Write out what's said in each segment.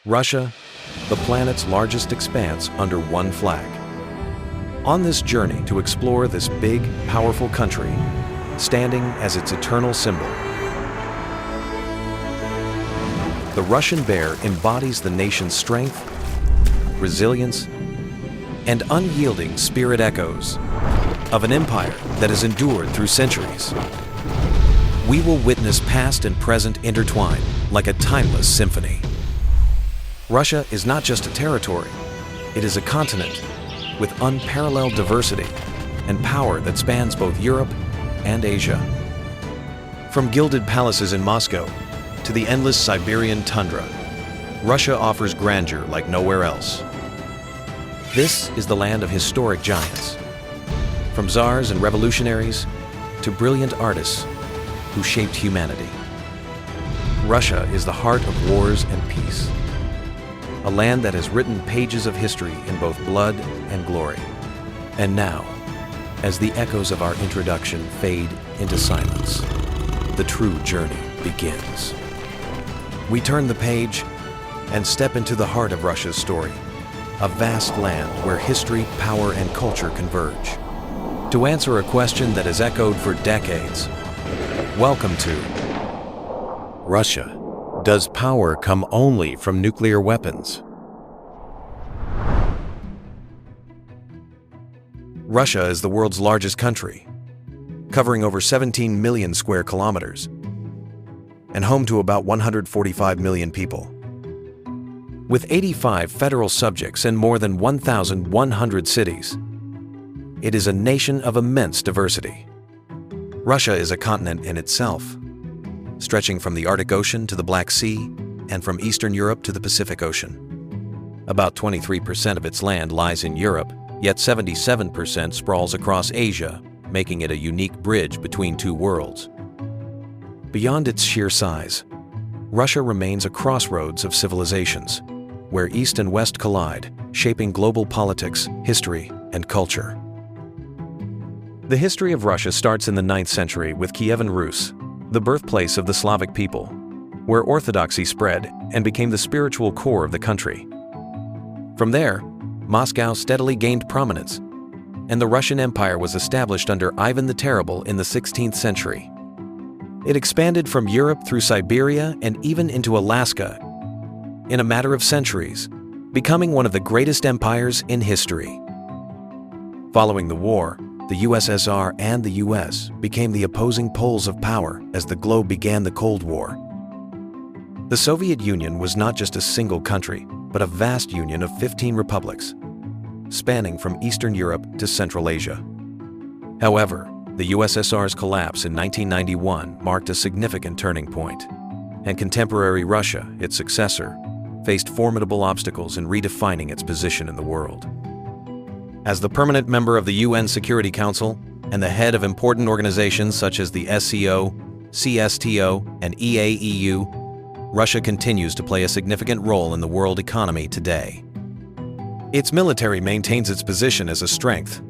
Russia, the planet's largest expanse under one flag. On this journey to explore this big, powerful country, standing as its eternal symbol, the Russian bear embodies the nation's strength, resilience, and unyielding spirit echoes of an empire that has endured through centuries. We will witness past and present intertwine like a timeless symphony. Russia is not just a territory, it is a continent with unparalleled diversity and power that spans both Europe and Asia. From gilded palaces in Moscow to the endless Siberian tundra, Russia offers grandeur like nowhere else. This is the land of historic giants, from czars and revolutionaries to brilliant artists who shaped humanity. Russia is the heart of wars and peace, a land that has written pages of history in both blood and glory. And now, as the echoes of our introduction fade into silence, the true journey begins. We turn the page and step into the heart of Russia's story, a vast land where history, power, and culture converge. To answer a question that has echoed for decades, welcome to Russia. Does power come only from nuclear weapons? Russia is the world's largest country, covering over 17 million square kilometers, and home to about 145 million people. With 85 federal subjects and more than 1,100 cities, it is a nation of immense diversity. Russia is a continent in itself, stretching from the Arctic Ocean to the Black Sea and from Eastern Europe to the Pacific Ocean. About 23% of its land lies in Europe, yet 77% sprawls across Asia, making it a unique bridge between two worlds. Beyond its sheer size, Russia remains a crossroads of civilizations, where East and West collide, shaping global politics, history, and culture. The history of Russia starts in the 9th century with Kievan Rus, the birthplace of the Slavic people, where orthodoxy spread and became the spiritual core of the country. From there, Moscow steadily gained prominence, and the Russian Empire was established under Ivan the Terrible in the 16th century. It expanded from Europe through Siberia and even into Alaska in a matter of centuries, becoming one of the greatest empires in history. Following the war, the USSR and the US became the opposing poles of power as the globe began the Cold War. The Soviet Union was not just a single country, but a vast union of 15 republics, spanning from Eastern Europe to Central Asia. However, the USSR's collapse in 1991 marked a significant turning point, and contemporary Russia, its successor, faced formidable obstacles in redefining its position in the world. As the permanent member of the UN Security Council and the head of important organizations such as the SCO, CSTO, and EAEU, Russia continues to play a significant role in the world economy today. Its military maintains its position as a strength,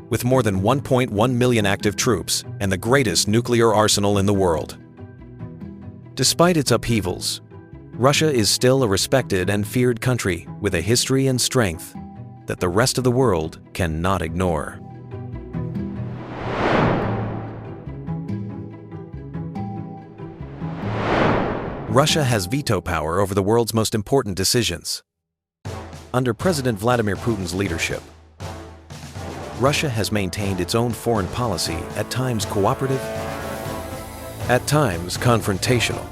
with more than 1.1 million active troops and the greatest nuclear arsenal in the world. Despite its upheavals, Russia is still a respected and feared country with a history and strength that the rest of the world cannot ignore. Russia has veto power over the world's most important decisions. Under President Vladimir Putin's leadership, Russia has maintained its own foreign policy, at times cooperative, at times confrontational,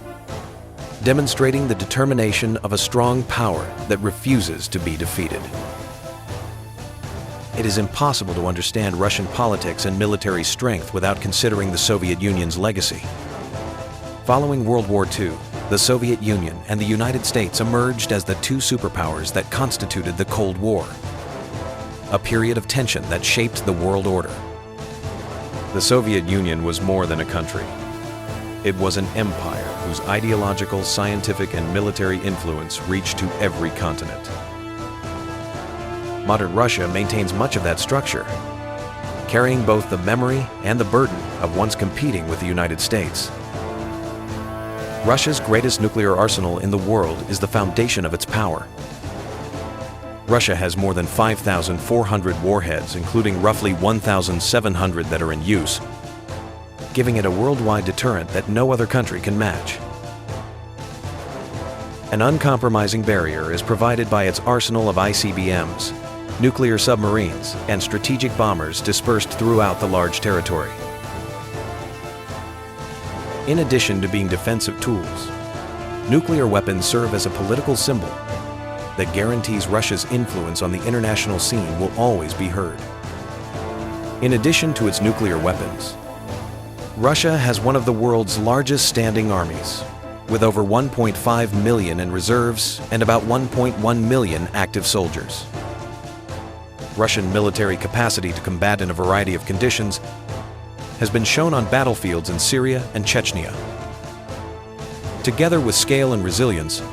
demonstrating the determination of a strong power that refuses to be defeated. It is impossible to understand Russian politics and military strength without considering the Soviet Union's legacy. Following World War II, the Soviet Union and the United States emerged as the two superpowers that constituted the Cold War, a period of tension that shaped the world order. The Soviet Union was more than a country. It was an empire whose ideological, scientific, and military influence reached to every continent. Modern Russia maintains much of that structure, carrying both the memory and the burden of once competing with the United States. Russia's greatest nuclear arsenal in the world is the foundation of its power. Russia has more than 5,400 warheads, including roughly 1,700 that are in use, giving it a worldwide deterrent that no other country can match. An uncompromising barrier is provided by its arsenal of ICBMs, nuclear submarines, and strategic bombers dispersed throughout the large territory. In addition to being defensive tools, nuclear weapons serve as a political symbol that guarantees Russia's influence on the international scene will always be heard. In addition to its nuclear weapons, Russia has one of the world's largest standing armies, with over 1.5 million in reserves and about 1.1 million active soldiers. Russian military capacity to combat in a variety of conditions has been shown on battlefields in Syria and Chechnya. Together with scale and resilience,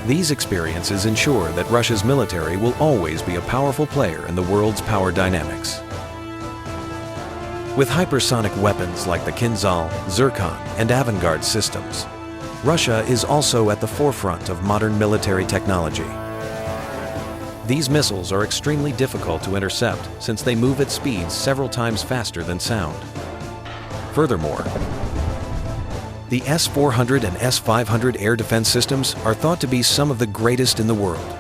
these experiences ensure that Russia's military will always be a powerful player in the world's power dynamics. With hypersonic weapons like the Kinzhal, Zircon, and Avangard systems, Russia is also at the forefront of modern military technology. These missiles are extremely difficult to intercept since they move at speeds several times faster than sound. Furthermore, the S-400 and S-500 air defense systems are thought to be some of the greatest in the world.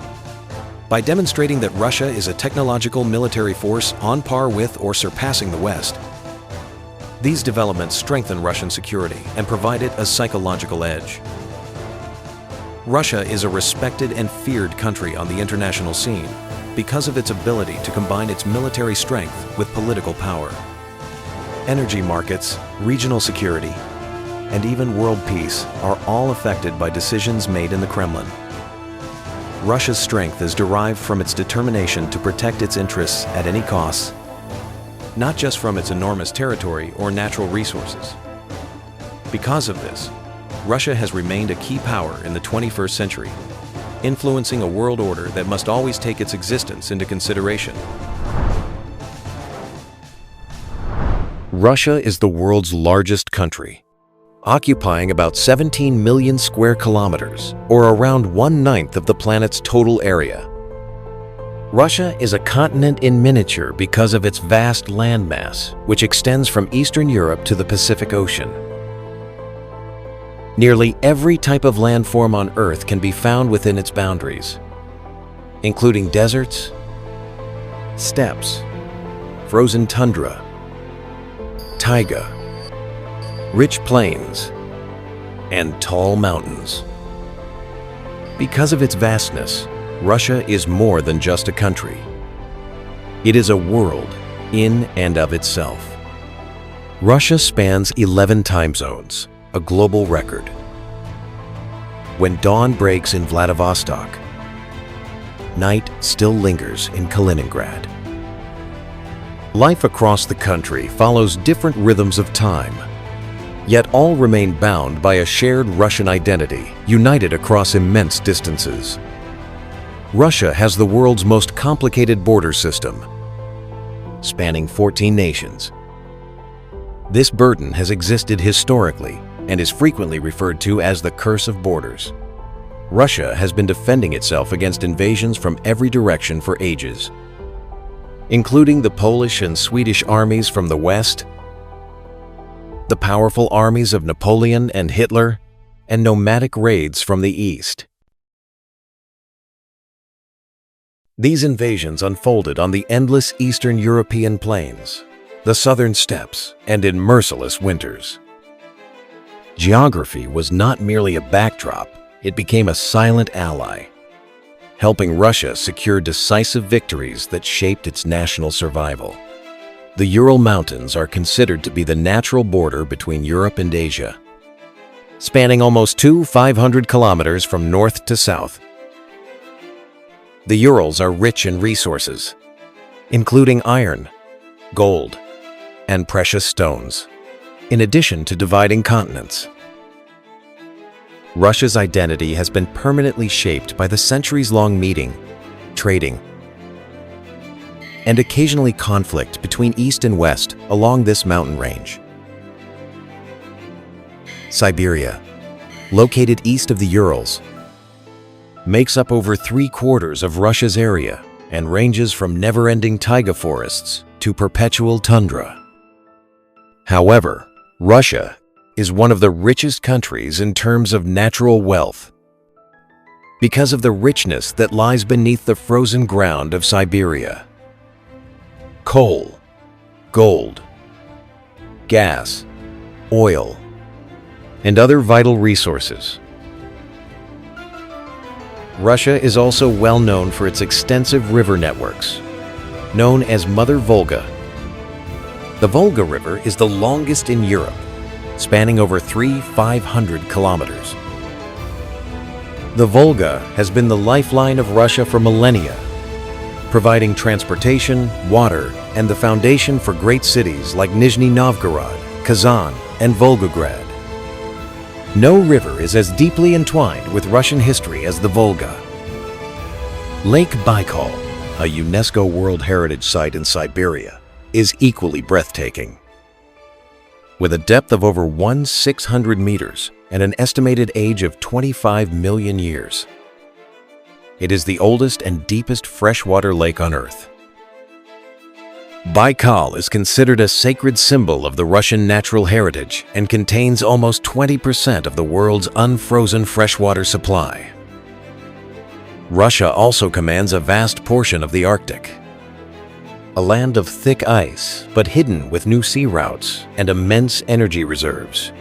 By demonstrating that Russia is a technological military force on par with or surpassing the West, these developments strengthen Russian security and provide it a psychological edge. Russia is a respected and feared country on the international scene because of its ability to combine its military strength with political power. Energy markets, regional security, and even world peace are all affected by decisions made in the Kremlin. Russia's strength is derived from its determination to protect its interests at any cost, not just from its enormous territory or natural resources. Because of this, Russia has remained a key power in the 21st century, influencing a world order that must always take its existence into consideration. Russia is the world's largest country, occupying about 17 million square kilometers, or around 1/9 of the planet's total area. Russia is a continent in miniature because of its vast landmass, which extends from Eastern Europe to the Pacific Ocean. Nearly every type of landform on Earth can be found within its boundaries, including deserts, steppes, frozen tundra, taiga, rich plains, and tall mountains. Because of its vastness, Russia is more than just a country. It is a world in and of itself. Russia spans 11 time zones, a global record. When dawn breaks in Vladivostok, night still lingers in Kaliningrad. Life across the country follows different rhythms of time, yet all remain bound by a shared Russian identity, united across immense distances. Russia has the world's most complicated border system, spanning 14 nations. This burden has existed historically and is frequently referred to as the curse of borders. Russia has been defending itself against invasions from every direction for ages, including the Polish and Swedish armies from the west, the powerful armies of Napoleon and Hitler, and nomadic raids from the east. These invasions unfolded on the endless Eastern European plains, the southern steppes, and in merciless winters. Geography was not merely a backdrop, it became a silent ally, helping Russia secure decisive victories that shaped its national survival. The Ural Mountains are considered to be the natural border between Europe and Asia, spanning almost 500 kilometers from north to south. The Urals are rich in resources, including iron, gold, and precious stones, in addition to dividing continents. Russia's identity has been permanently shaped by the centuries-long meeting, trading, and occasionally conflict between East and West along this mountain range. Siberia, located east of the Urals, makes up over 3/4 of Russia's area and ranges from never-ending taiga forests to perpetual tundra. However, Russia is one of the richest countries in terms of natural wealth because of the richness that lies beneath the frozen ground of Siberia. Coal, gold, gas, oil, and other vital resources. Russia is also well known for its extensive river networks, known as Mother Volga. The Volga River is the longest in Europe, spanning over 500 kilometers. The Volga has been the lifeline of Russia for millennia, providing transportation, water, and the foundation for great cities like Nizhny Novgorod, Kazan, and Volgograd. No river is as deeply entwined with Russian history as the Volga. Lake Baikal, a UNESCO World Heritage Site in Siberia, is equally breathtaking. With a depth of over 1,600 meters and an estimated age of 25 million years. It is the oldest and deepest freshwater lake on Earth. Baikal is considered a sacred symbol of the Russian natural heritage and contains almost 20% of the world's unfrozen freshwater supply. Russia also commands a vast portion of the Arctic, a land of thick ice but hidden with new sea routes and immense energy reserves.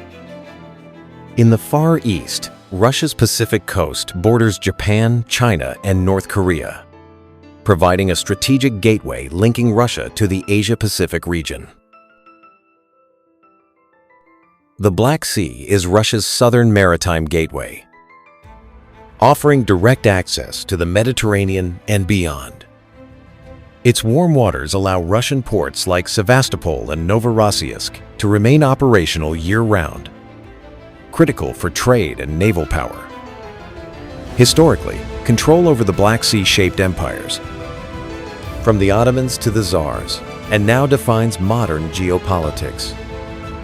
In the Far East, Russia's Pacific coast borders Japan, China, and North Korea, providing a strategic gateway linking Russia to the Asia-Pacific region. The Black Sea is Russia's southern maritime gateway, offering direct access to the Mediterranean and beyond. Its warm waters allow Russian ports like Sevastopol and Novorossiysk to remain operational year-round, critical for trade and naval power. Historically, control over the Black Sea shaped empires, from the Ottomans to the Tsars, and now defines modern geopolitics.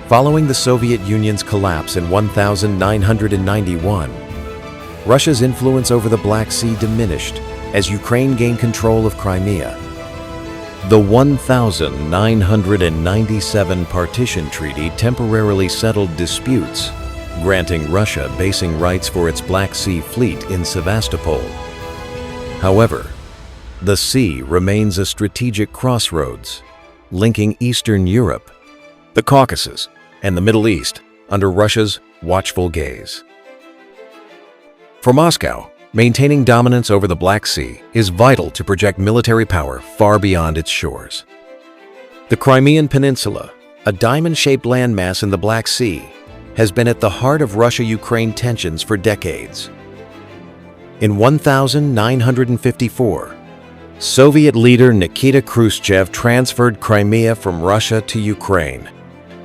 Following the Soviet Union's collapse in 1991, Russia's influence over the Black Sea diminished as Ukraine gained control of Crimea. The 1997 Partition Treaty temporarily settled disputes, granting Russia basing rights for its Black Sea Fleet in Sevastopol. However, the sea remains a strategic crossroads, linking Eastern Europe, the Caucasus, and the Middle East under Russia's watchful gaze. For Moscow, maintaining dominance over the Black Sea is vital to project military power far beyond its shores. The Crimean Peninsula, a diamond-shaped landmass in the Black Sea, has been at the heart of Russia-Ukraine tensions for decades. In 1954, Soviet leader Nikita Khrushchev transferred Crimea from Russia to Ukraine,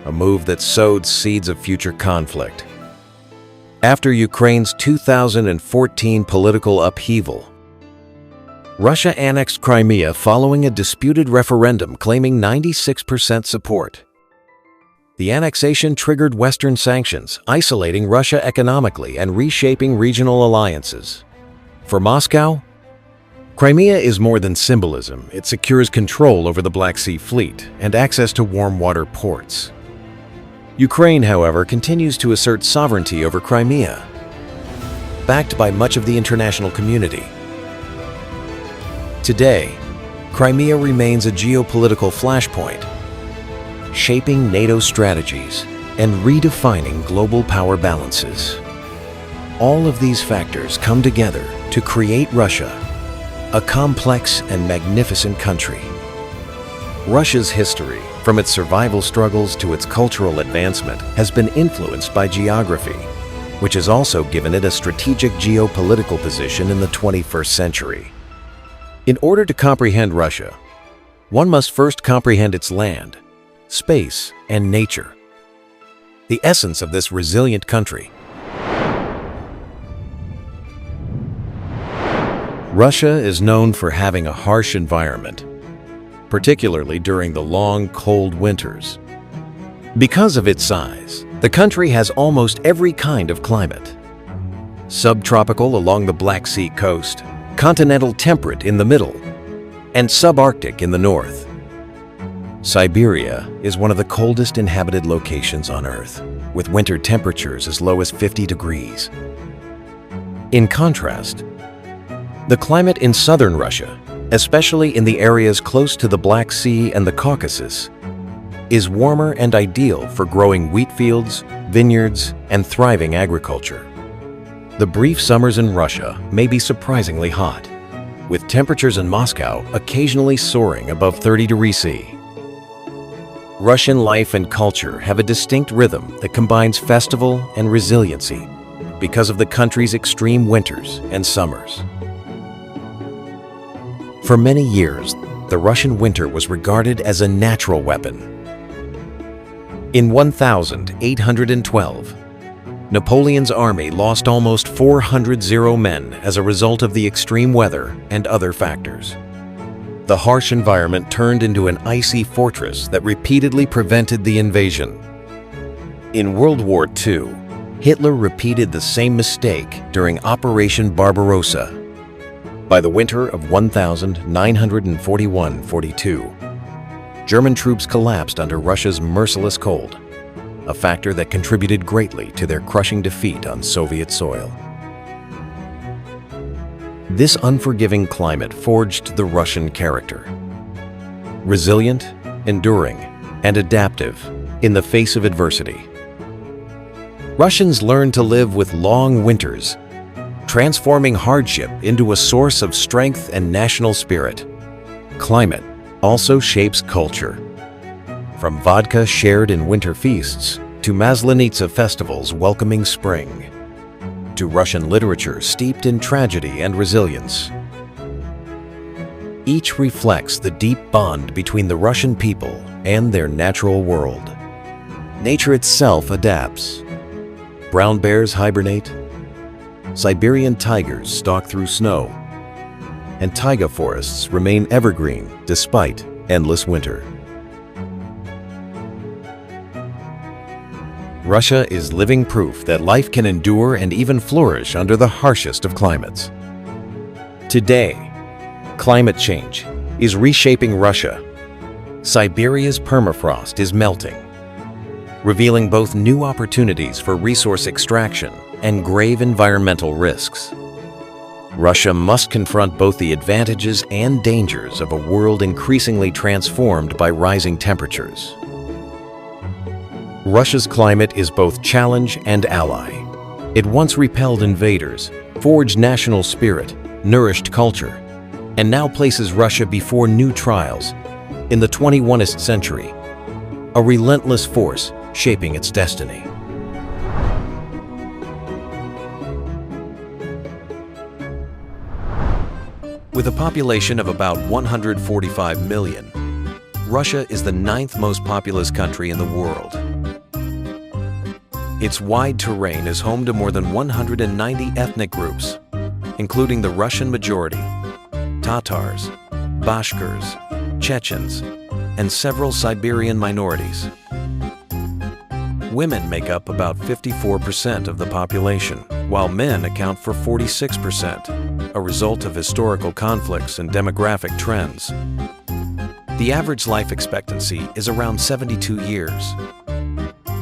a move that sowed seeds of future conflict. After Ukraine's 2014 political upheaval, Russia annexed Crimea following a disputed referendum claiming 96% support. The annexation triggered Western sanctions, isolating Russia economically and reshaping regional alliances. For Moscow, Crimea is more than symbolism. It secures control over the Black Sea Fleet and access to warm water ports. Ukraine, however, continues to assert sovereignty over Crimea, backed by much of the international community. Today, Crimea remains a geopolitical flashpoint, shaping NATO strategies and redefining global power balances. All of these factors come together to create Russia, a complex and magnificent country. Russia's history, from its survival struggles to its cultural advancement, has been influenced by geography, which has also given it a strategic geopolitical position in the 21st century. In order to comprehend Russia, one must first comprehend its land, space, and nature, the essence of this resilient country. Russia is known for having a harsh environment, particularly during the long, cold winters. Because of its size, The country has almost every kind of climate. Subtropical along the Black Sea coast, continental temperate in the middle, and subarctic in the north. Siberia is one of the coldest inhabited locations on Earth, with winter temperatures as low as 50 degrees. In contrast, the climate in southern Russia, especially in the areas close to the Black Sea and the Caucasus, is warmer and ideal for growing wheat fields, vineyards, and thriving agriculture. The brief summers in Russia may be surprisingly hot, with temperatures in Moscow occasionally soaring above 30 degrees C. Russian life and culture have a distinct rhythm that combines festival and resiliency because of the country's extreme winters and summers. For many years, the Russian winter was regarded as a natural weapon. In 1812, Napoleon's army lost almost 400 men as a result of the extreme weather and other factors. The harsh environment turned into an icy fortress that repeatedly prevented the invasion. In World War II, Hitler repeated the same mistake during Operation Barbarossa. By the winter of 1941-42, German troops collapsed under Russia's merciless cold, a factor that contributed greatly to their crushing defeat on Soviet soil. This unforgiving climate forged the Russian character. Resilient, enduring, and adaptive in the face of adversity. Russians learned to live with long winters, transforming hardship into a source of strength and national spirit. Climate also shapes culture. From vodka shared in winter feasts, to Maslenitsa festivals welcoming spring, to Russian literature steeped in tragedy and resilience. Each reflects the deep bond between the Russian people and their natural world. Nature itself adapts. Brown bears hibernate, Siberian tigers stalk through snow, and taiga forests remain evergreen despite endless winter. Russia is living proof that life can endure and even flourish under the harshest of climates. Today, climate change is reshaping Russia. Siberia's permafrost is melting, revealing both new opportunities for resource extraction and grave environmental risks. Russia must confront both the advantages and dangers of a world increasingly transformed by rising temperatures. Russia's climate is both challenge and ally. It once repelled invaders, forged national spirit, nourished culture, and now places Russia before new trials in the 21st century, a relentless force shaping its destiny. With a population of about 145 million, Russia is the 9th most populous country in the world. Its wide terrain is home to more than 190 ethnic groups, including the Russian majority, Tatars, Bashkirs, Chechens, and several Siberian minorities. Women make up about 54% of the population, while men account for 46%, a result of historical conflicts and demographic trends. The average life expectancy is around 72 years,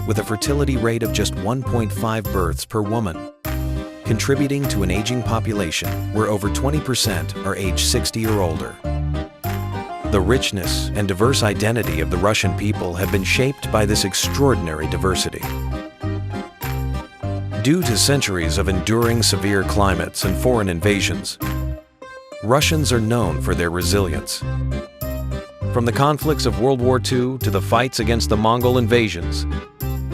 with a fertility rate of just 1.5 births per woman, contributing to an aging population where over 20% are age 60 or older. The richness and diverse identity of the Russian people have been shaped by this extraordinary diversity. Due to centuries of enduring severe climates and foreign invasions, Russians are known for their resilience. From the conflicts of World War II to the fights against the Mongol invasions,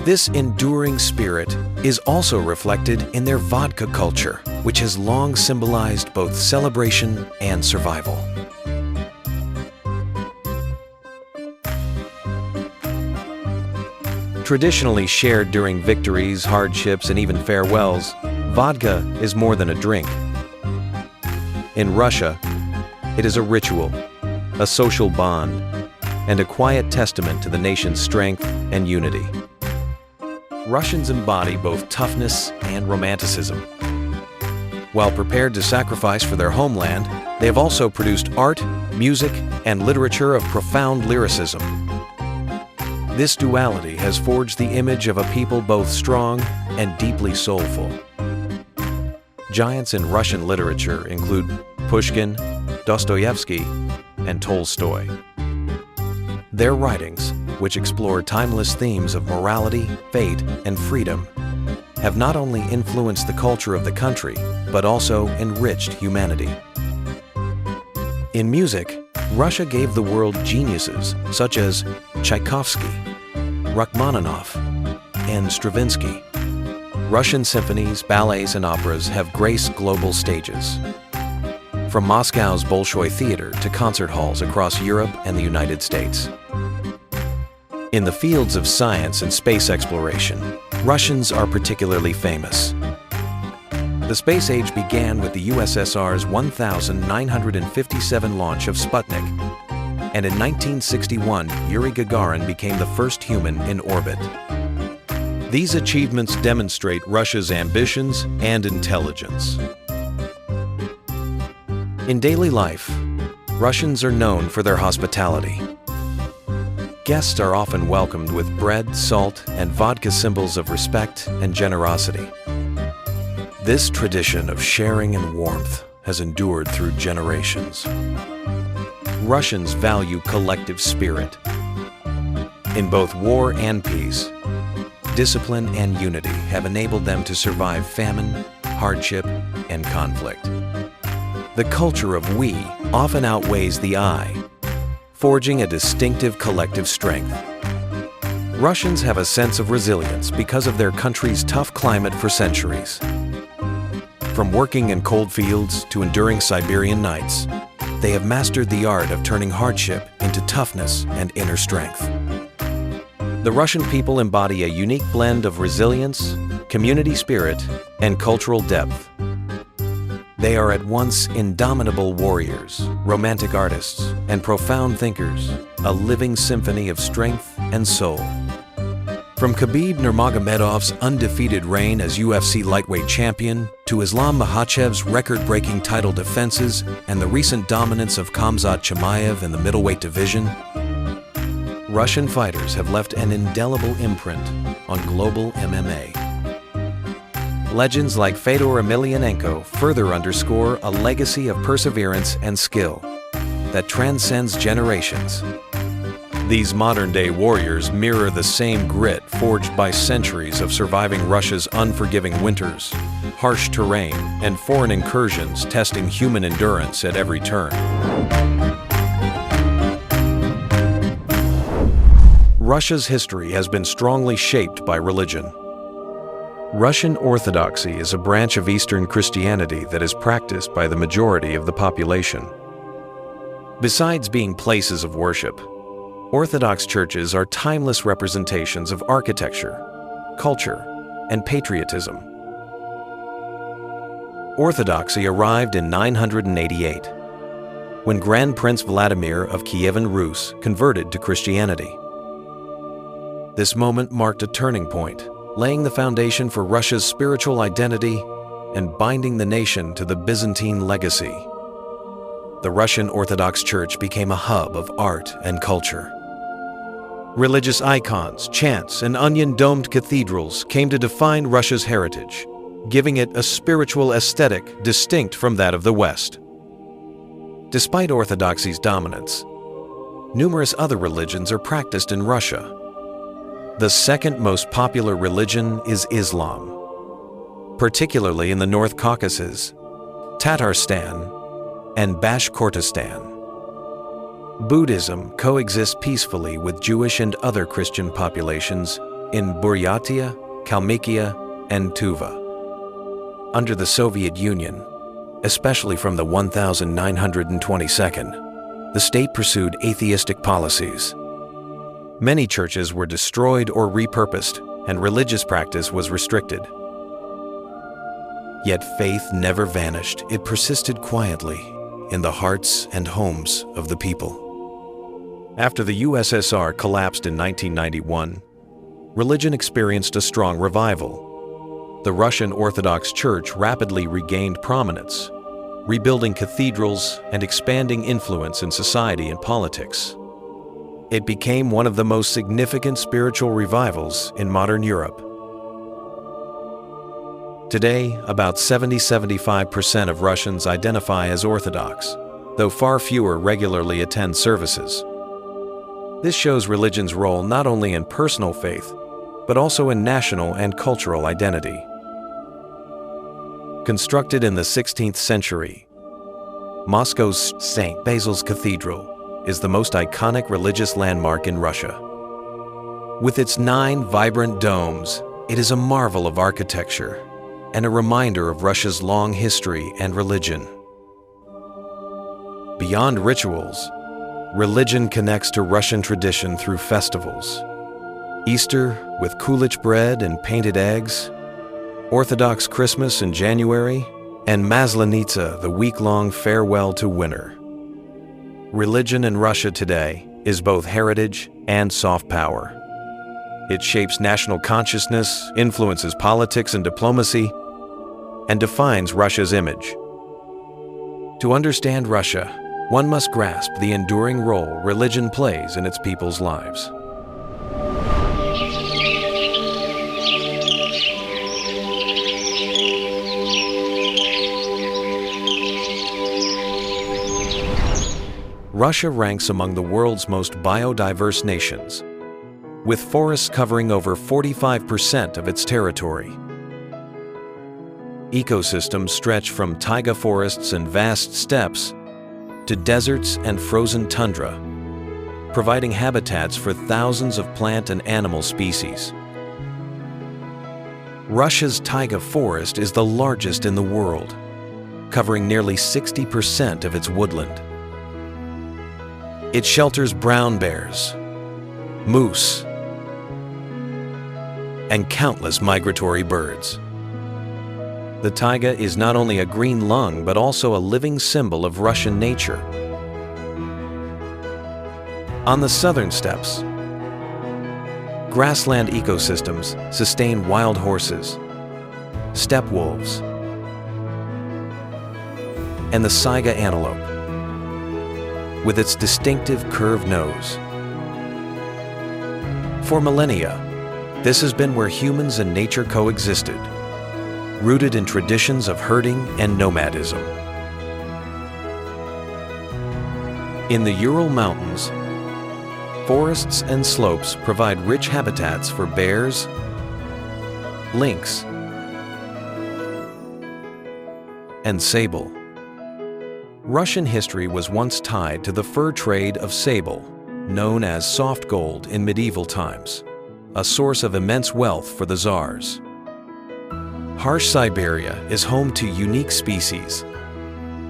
this enduring spirit is also reflected in their vodka culture, which has long symbolized both celebration and survival. Traditionally shared during victories, hardships, and even farewells, vodka is more than a drink. In Russia, it is a ritual, a social bond, and a quiet testament to the nation's strength and unity. Russians embody both toughness and romanticism. While prepared to sacrifice for their homeland, they have also produced art, music, and literature of profound lyricism. This duality has forged the image of a people both strong and deeply soulful. Giants in Russian literature include Pushkin, Dostoevsky, and Tolstoy. Their writings, which explore timeless themes of morality, fate, and freedom, have not only influenced the culture of the country, but also enriched humanity. In music, Russia gave the world geniuses such as Tchaikovsky, Rachmaninoff, and Stravinsky. Russian symphonies, ballets, and operas have graced global stages, from Moscow's Bolshoi Theater to concert halls across Europe and the United States. In the fields of science and space exploration, Russians are particularly famous. The space age began with the USSR's 1957 launch of Sputnik, and in 1961, Yuri Gagarin became the first human in orbit. These achievements demonstrate Russia's ambitions and intelligence. In daily life, Russians are known for their hospitality. Guests are often welcomed with bread, salt, and vodka, symbols of respect and generosity. This tradition of sharing and warmth has endured through generations. Russians value collective spirit. In both war and peace, discipline and unity have enabled them to survive famine, hardship, and conflict. The culture of we often outweighs the I, forging a distinctive collective strength. Russians have a sense of resilience because of their country's tough climate for centuries. From working in cold fields to enduring Siberian nights, they have mastered the art of turning hardship into toughness and inner strength. The Russian people embody a unique blend of resilience, community spirit, and cultural depth. They are at once indomitable warriors, romantic artists, and profound thinkers, a living symphony of strength and soul. From Khabib Nurmagomedov's undefeated reign as UFC lightweight champion to Islam Makhachev's record-breaking title defenses and the recent dominance of Khamzat Chimaev in the middleweight division, Russian fighters have left an indelible imprint on global MMA. Legends like Fedor Emelianenko further underscore a legacy of perseverance and skill that transcends generations. These modern-day warriors mirror the same grit forged by centuries of surviving Russia's unforgiving winters, harsh terrain, and foreign incursions testing human endurance at every turn. Russia's history has been strongly shaped by religion. Russian Orthodoxy is a branch of Eastern Christianity that is practiced by the majority of the population. Besides being places of worship, Orthodox churches are timeless representations of architecture, culture, and patriotism. Orthodoxy arrived in 988, when Grand Prince Vladimir of Kievan Rus converted to Christianity. This moment marked a turning point, laying the foundation for Russia's spiritual identity and binding the nation to the Byzantine legacy. The Russian Orthodox Church became a hub of art and culture. Religious icons, chants, and onion-domed cathedrals came to define Russia's heritage, giving it a spiritual aesthetic distinct from that of the West. Despite Orthodoxy's dominance, numerous other religions are practiced in Russia. The second most popular religion is Islam, particularly in the North Caucasus, Tatarstan, and Bashkortostan. Buddhism coexists peacefully with Jewish and other Christian populations in Buryatia, Kalmykia, and Tuva. Under the Soviet Union, especially from the 1922nd, the state pursued atheistic policies. Many churches were destroyed or repurposed, and religious practice was restricted. Yet faith never vanished. It persisted quietly in the hearts and homes of the people. After the USSR collapsed in 1991, religion experienced a strong revival. The Russian Orthodox Church rapidly regained prominence, rebuilding cathedrals and expanding influence in society and politics. It became one of the most significant spiritual revivals in modern Europe. Today, about 70–75% of Russians identify as Orthodox, though far fewer regularly attend services. This shows religion's role not only in personal faith, but also in national and cultural identity. Constructed in the 16th century, Moscow's St. Basil's Cathedral is the most iconic religious landmark in Russia. With its 9 vibrant domes, it is a marvel of architecture and a reminder of Russia's long history and religion. Beyond rituals, religion connects to Russian tradition through festivals. Easter with kulach bread and painted eggs, Orthodox Christmas in January, and Maslenitsa, the week-long farewell to winter. Religion in Russia today is both heritage and soft power. It shapes national consciousness, influences politics and diplomacy, and defines Russia's image. To understand Russia, one must grasp the enduring role religion plays in its people's lives. Russia ranks among the world's most biodiverse nations, with forests covering over 45% of its territory. Ecosystems stretch from taiga forests and vast steppes to deserts and frozen tundra, providing habitats for thousands of plant and animal species. Russia's taiga forest is the largest in the world, covering nearly 60% of its woodland. It shelters brown bears, moose, and countless migratory birds. The taiga is not only a green lung, but also a living symbol of Russian nature. On the southern steppes, grassland ecosystems sustain wild horses, steppe wolves, and the saiga antelope, with its distinctive curved nose. For millennia, this has been where humans and nature coexisted, rooted in traditions of herding and nomadism. In the Ural Mountains, forests and slopes provide rich habitats for bears, lynx, and sable. Russian history was once tied to the fur trade of sable, known as soft gold in medieval times, a source of immense wealth for the czars. Harsh Siberia is home to unique species,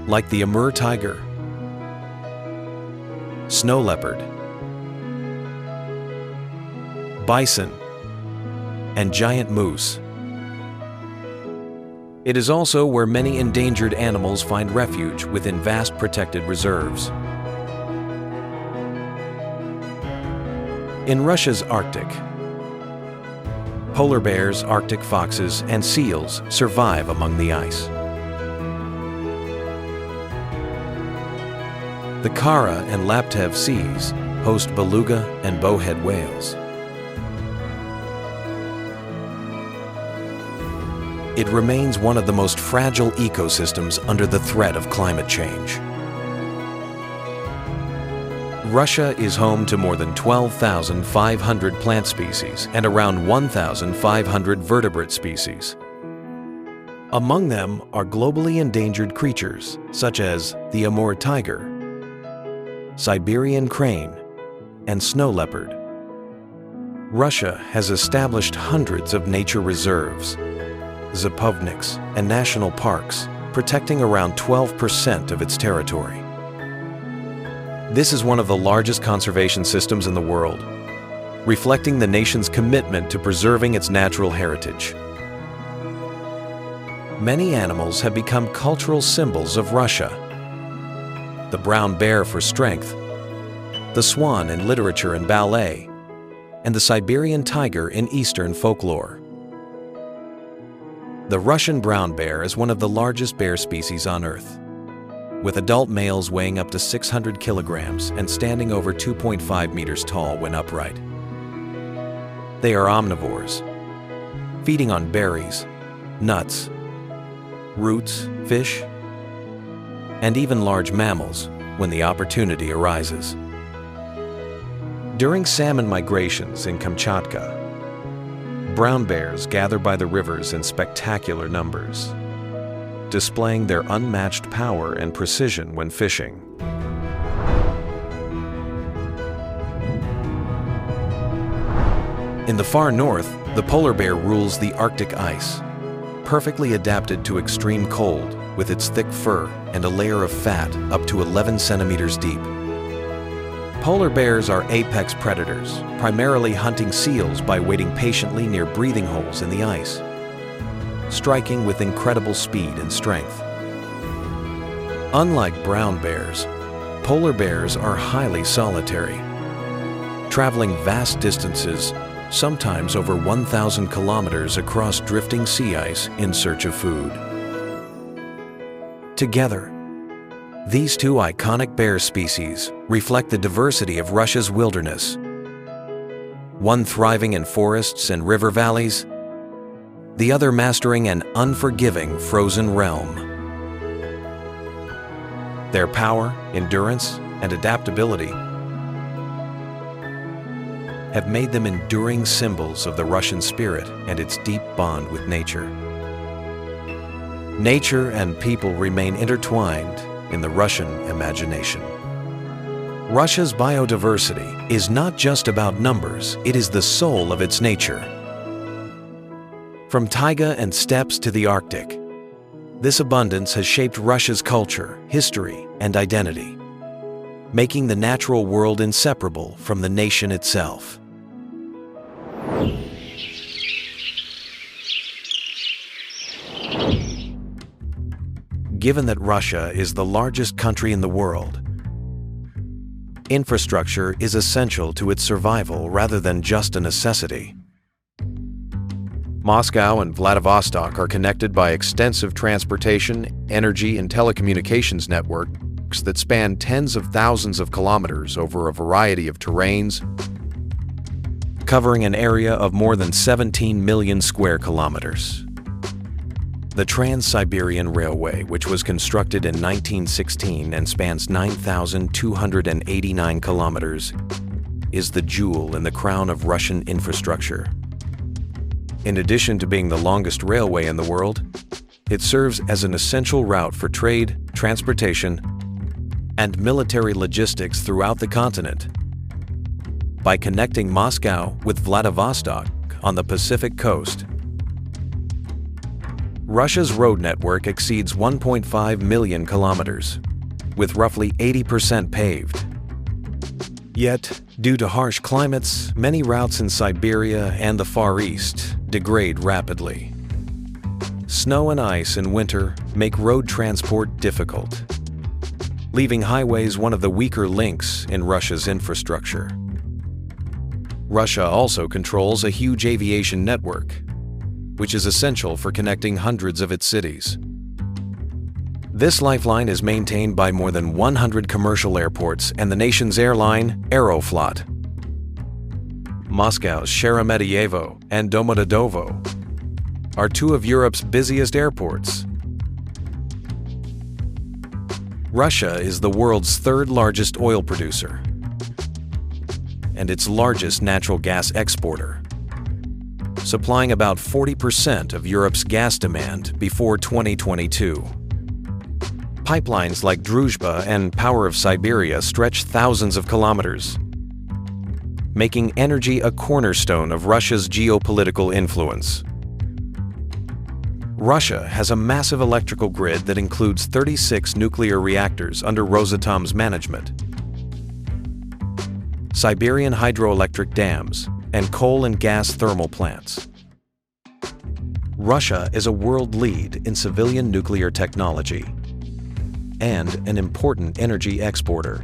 like the Amur tiger, snow leopard, bison, and giant moose. It is also where many endangered animals find refuge within vast protected reserves. In Russia's Arctic, polar bears, Arctic foxes, and seals survive among the ice. The Kara and Laptev seas host beluga and bowhead whales. It remains one of the most fragile ecosystems under the threat of climate change. Russia is home to more than 12,500 plant species and around 1,500 vertebrate species. Among them are globally endangered creatures such as the Amur tiger, Siberian crane, and snow leopard. Russia has established hundreds of nature reserves, zapovniks, and national parks, protecting around 12% of its territory. This is one of the largest conservation systems in the world, reflecting the nation's commitment to preserving its natural heritage. Many animals have become cultural symbols of Russia. The brown bear for strength, the swan in literature and ballet, and the Siberian tiger in Eastern folklore. The Russian brown bear is one of the largest bear species on Earth, with adult males weighing up to 600 kilograms and standing over 2.5 meters tall when upright. They are omnivores, feeding on berries, nuts, roots, fish, and even large mammals when the opportunity arises. During salmon migrations in Kamchatka, brown bears gather by the rivers in spectacular numbers, displaying their unmatched power and precision when fishing. In the far north, the polar bear rules the Arctic ice, perfectly adapted to extreme cold with its thick fur and a layer of fat up to 11 centimeters deep. Polar bears are apex predators, primarily hunting seals by waiting patiently near breathing holes in the ice, striking with incredible speed and strength. Unlike brown bears, polar bears are highly solitary, traveling vast distances, sometimes over 1,000 kilometers across drifting sea ice in search of food. Together, these two iconic bear species reflect the diversity of Russia's wilderness, one thriving in forests and river valleys, the other mastering an unforgiving frozen realm. Their power, endurance, and adaptability have made them enduring symbols of the Russian spirit and its deep bond with nature. Nature and people remain intertwined in the Russian imagination. Russia's biodiversity is not just about numbers, it is the soul of its nature. From taiga and steppes to the Arctic, this abundance has shaped Russia's culture, history, and identity, making the natural world inseparable from the nation itself. Given that Russia is the largest country in the world, infrastructure is essential to its survival rather than just a necessity. Moscow and Vladivostok are connected by extensive transportation, energy, and telecommunications networks that span tens of thousands of kilometers over a variety of terrains, covering an area of more than 17 million square kilometers. The Trans-Siberian Railway, which was constructed in 1916 and spans 9,289 kilometers, is the jewel in the crown of Russian infrastructure. In addition to being the longest railway in the world, it serves as an essential route for trade, transportation, and military logistics throughout the continent. By connecting Moscow with Vladivostok on the Pacific coast, Russia's road network exceeds 1.5 million kilometers, with roughly 80% paved. Yet, due to harsh climates, many routes in Siberia and the Far East degrade rapidly. Snow and ice in winter make road transport difficult, leaving highways one of the weaker links in Russia's infrastructure. Russia also controls a huge aviation network, which is essential for connecting hundreds of its cities. This lifeline is maintained by more than 100 commercial airports and the nation's airline, Aeroflot. Moscow's Sheremetyevo and Domodedovo are two of Europe's busiest airports. Russia is the world's third largest oil producer and its largest natural gas exporter, supplying about 40% of Europe's gas demand before 2022. Pipelines like Druzhba and Power of Siberia stretch thousands of kilometers, making energy a cornerstone of Russia's geopolitical influence. Russia has a massive electrical grid that includes 36 nuclear reactors under Rosatom's management, Siberian hydroelectric dams, and coal and gas thermal plants. Russia is a world lead in civilian nuclear technology and an important energy exporter,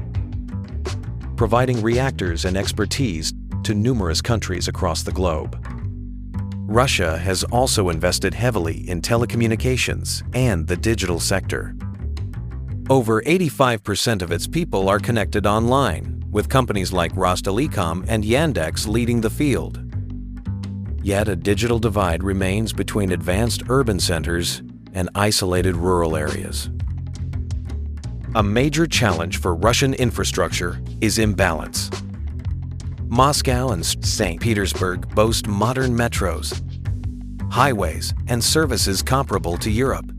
providing reactors and expertise to numerous countries across the globe. Russia has also invested heavily in telecommunications and the digital sector. Over 85% of its people are connected online, with companies like Rostelecom and Yandex leading the field. Yet a digital divide remains between advanced urban centers and isolated rural areas. A major challenge for Russian infrastructure is imbalance. Moscow and St. Petersburg boast modern metros, highways, and services comparable to Europe.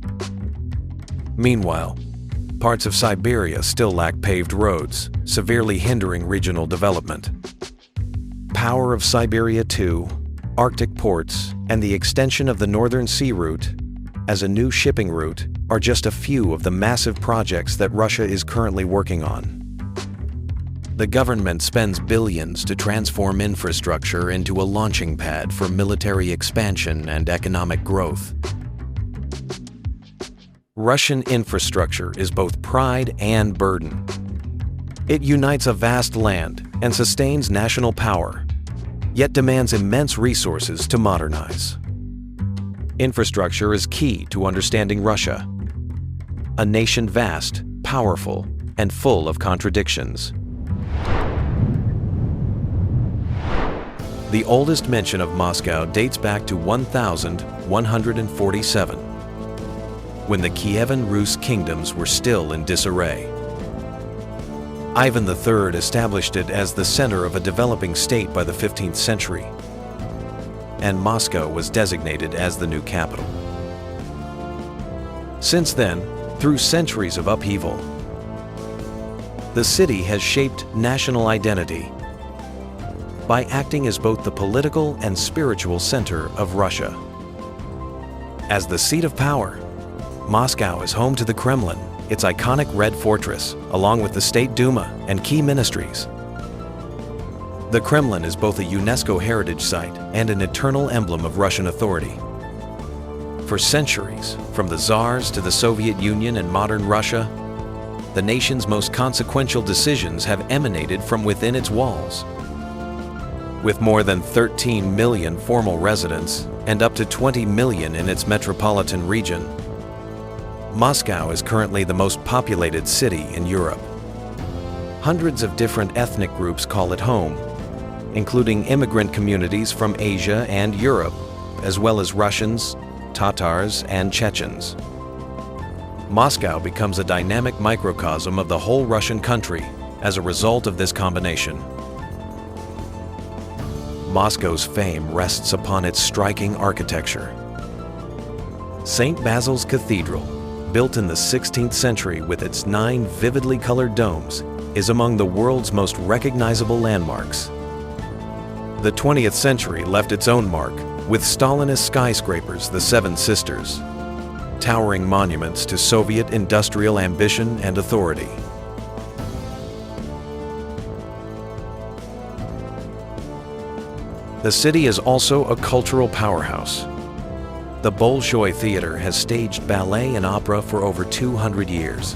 Meanwhile, parts of Siberia still lack paved roads, severely hindering regional development. Power of Siberia 2, Arctic ports, and the extension of the Northern Sea Route as a new shipping route are just a few of the massive projects that Russia is currently working on. The government spends billions to transform infrastructure into a launching pad for military expansion and economic growth. Russian infrastructure is both pride and burden. It unites a vast land and sustains national power, yet demands immense resources to modernize. Infrastructure is key to understanding Russia, a nation vast, powerful, and full of contradictions. The oldest mention of Moscow dates back to 1147, when the Kievan Rus kingdoms were still in disarray. Ivan III established it as the center of a developing state by the 15th century, and Moscow was designated as the new capital. Since then, through centuries of upheaval, the city has shaped national identity by acting as both the political and spiritual center of Russia. As the seat of power, Moscow is home to the Kremlin, its iconic Red Fortress, along with the State Duma and key ministries. The Kremlin is both a UNESCO heritage site and an eternal emblem of Russian authority. For centuries, from the Tsars to the Soviet Union and modern Russia, the nation's most consequential decisions have emanated from within its walls. With more than 13 million formal residents and up to 20 million in its metropolitan region, Moscow is currently the most populated city in Europe. Hundreds of different ethnic groups call it home, including immigrant communities from Asia and Europe, as well as Russians, Tatars, and Chechens. Moscow becomes a dynamic microcosm of the whole Russian country as a result of this combination. Moscow's fame rests upon its striking architecture. St. Basil's Cathedral, built in the 16th century with its 9 vividly colored domes, is among the world's most recognizable landmarks. The 20th century left its own mark with Stalinist skyscrapers, the Seven Sisters, towering monuments to Soviet industrial ambition and authority. The city is also a cultural powerhouse. The Bolshoi Theater has staged ballet and opera for over 200 years,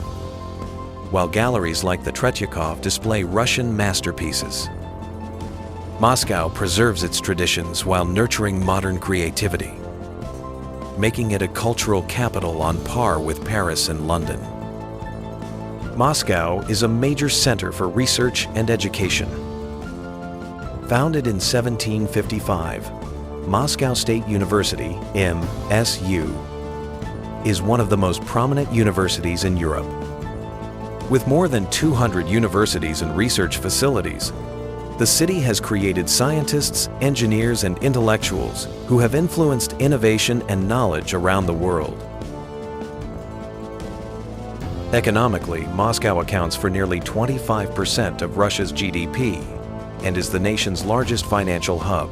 while galleries like the Tretyakov display Russian masterpieces. Moscow preserves its traditions while nurturing modern creativity, making it a cultural capital on par with Paris and London. Moscow is a major center for research and education. Founded in 1755, Moscow State University, MSU, is one of the most prominent universities in Europe. With more than 200 universities and research facilities, the city has created scientists, engineers, and intellectuals who have influenced innovation and knowledge around the world. Economically, Moscow accounts for nearly 25% of Russia's GDP and is the nation's largest financial hub.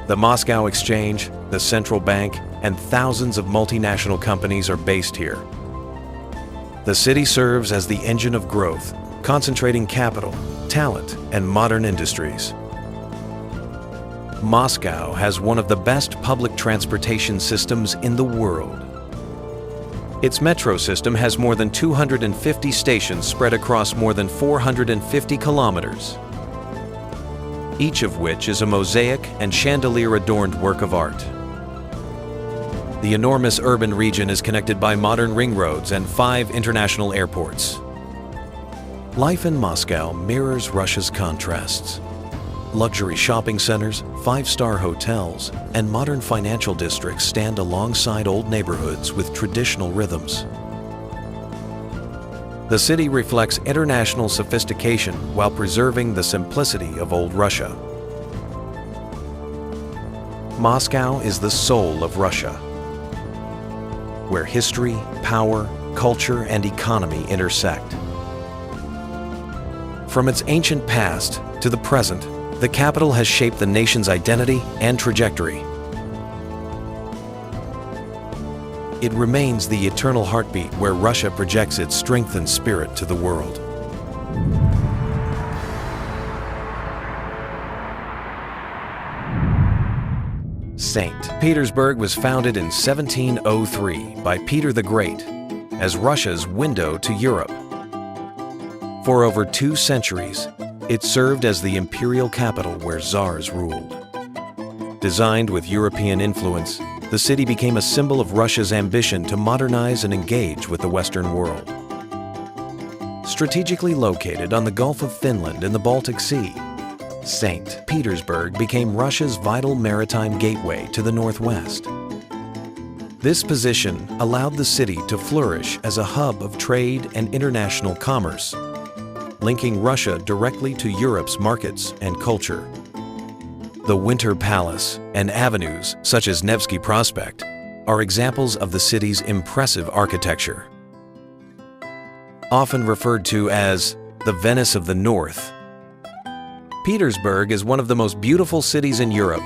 The Moscow Exchange, the central bank, and thousands of multinational companies are based here. The city serves as the engine of growth, concentrating capital, talent, and modern industries. Moscow has one of the best public transportation systems in the world. Its metro system has more than 250 stations spread across more than 450 kilometers. each of which is a mosaic and chandelier-adorned work of art. The enormous urban region is connected by modern ring roads and 5 international airports. Life in Moscow mirrors Russia's contrasts. Luxury shopping centers, 5-star hotels, and modern financial districts stand alongside old neighborhoods with traditional rhythms. The city reflects international sophistication while preserving the simplicity of old Russia. Moscow is the soul of Russia, where history, power, culture, and economy intersect. From its ancient past to the present, the capital has shaped the nation's identity and trajectory. It remains the eternal heartbeat where Russia projects its strength and spirit to the world. St. Petersburg was founded in 1703 by Peter the Great as Russia's window to Europe. For over 2 centuries, it served as the imperial capital where czars ruled. Designed with European influence, the city became a symbol of Russia's ambition to modernize and engage with the Western world. Strategically located on the Gulf of Finland in the Baltic Sea, St. Petersburg became Russia's vital maritime gateway to the northwest. This position allowed the city to flourish as a hub of trade and international commerce, linking Russia directly to Europe's markets and culture. The Winter Palace and avenues such as Nevsky Prospect are examples of the city's impressive architecture. Often referred to as the Venice of the North, Petersburg is one of the most beautiful cities in Europe,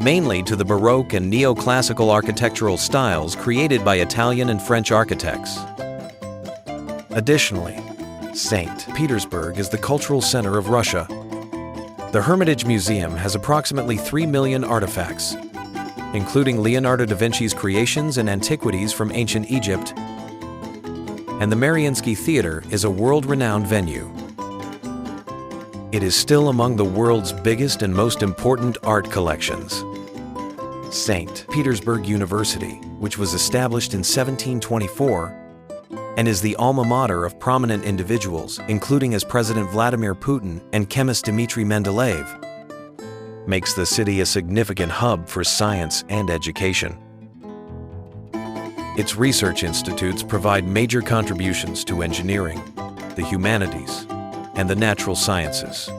mainly to the Baroque and neoclassical architectural styles created by Italian and French architects. Additionally, St. Petersburg is the cultural center of Russia. The Hermitage Museum has approximately 3 million artifacts, including Leonardo da Vinci's creations and antiquities from ancient Egypt, and the Mariinsky Theater is a world-renowned venue. It is still among the world's biggest and most important art collections. St. Petersburg University, which was established in 1724 and is the alma mater of prominent individuals, including as President Vladimir Putin and chemist Dmitry Mendeleev, makes the city a significant hub for science and education. Its research institutes provide major contributions to engineering, the humanities, and the natural sciences.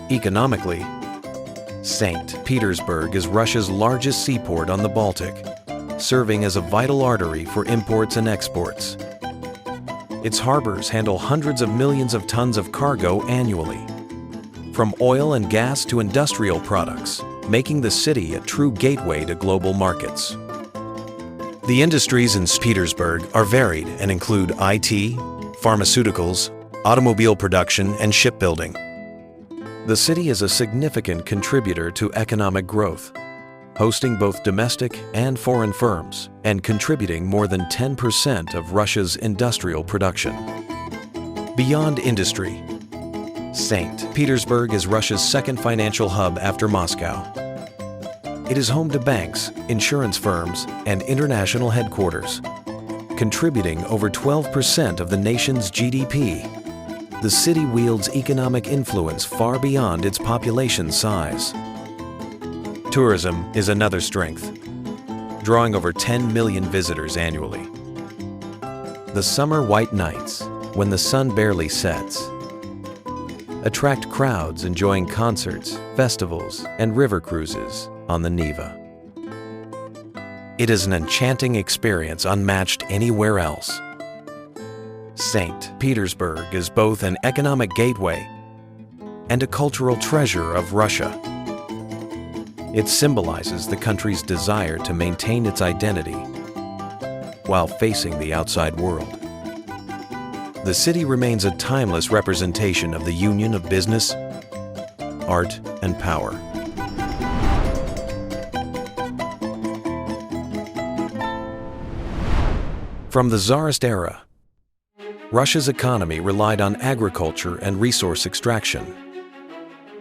Economically, St. Petersburg is Russia's largest seaport on the Baltic, serving as a vital artery for imports and exports. Its harbors handle hundreds of millions of tons of cargo annually, from oil and gas to industrial products, making the city a true gateway to global markets. The industries in Petersburg are varied and include IT, pharmaceuticals, automobile production, and shipbuilding. The city is a significant contributor to economic growth, hosting both domestic and foreign firms and contributing more than 10% of Russia's industrial production. Beyond industry, St. Petersburg is Russia's second financial hub after Moscow. It is home to banks, insurance firms, and international headquarters, contributing over 12% of the nation's GDP. The city wields economic influence far beyond its population size. Tourism is another strength, drawing over 10 million visitors annually. The summer white nights, when the sun barely sets, attract crowds enjoying concerts, festivals, and river cruises on the Neva. It is an enchanting experience unmatched anywhere else. St. Petersburg is both an economic gateway and a cultural treasure of Russia. It symbolizes the country's desire to maintain its identity while facing the outside world. The city remains a timeless representation of the union of business, art, and power. From the Tsarist era, Russia's economy relied on agriculture and resource extraction.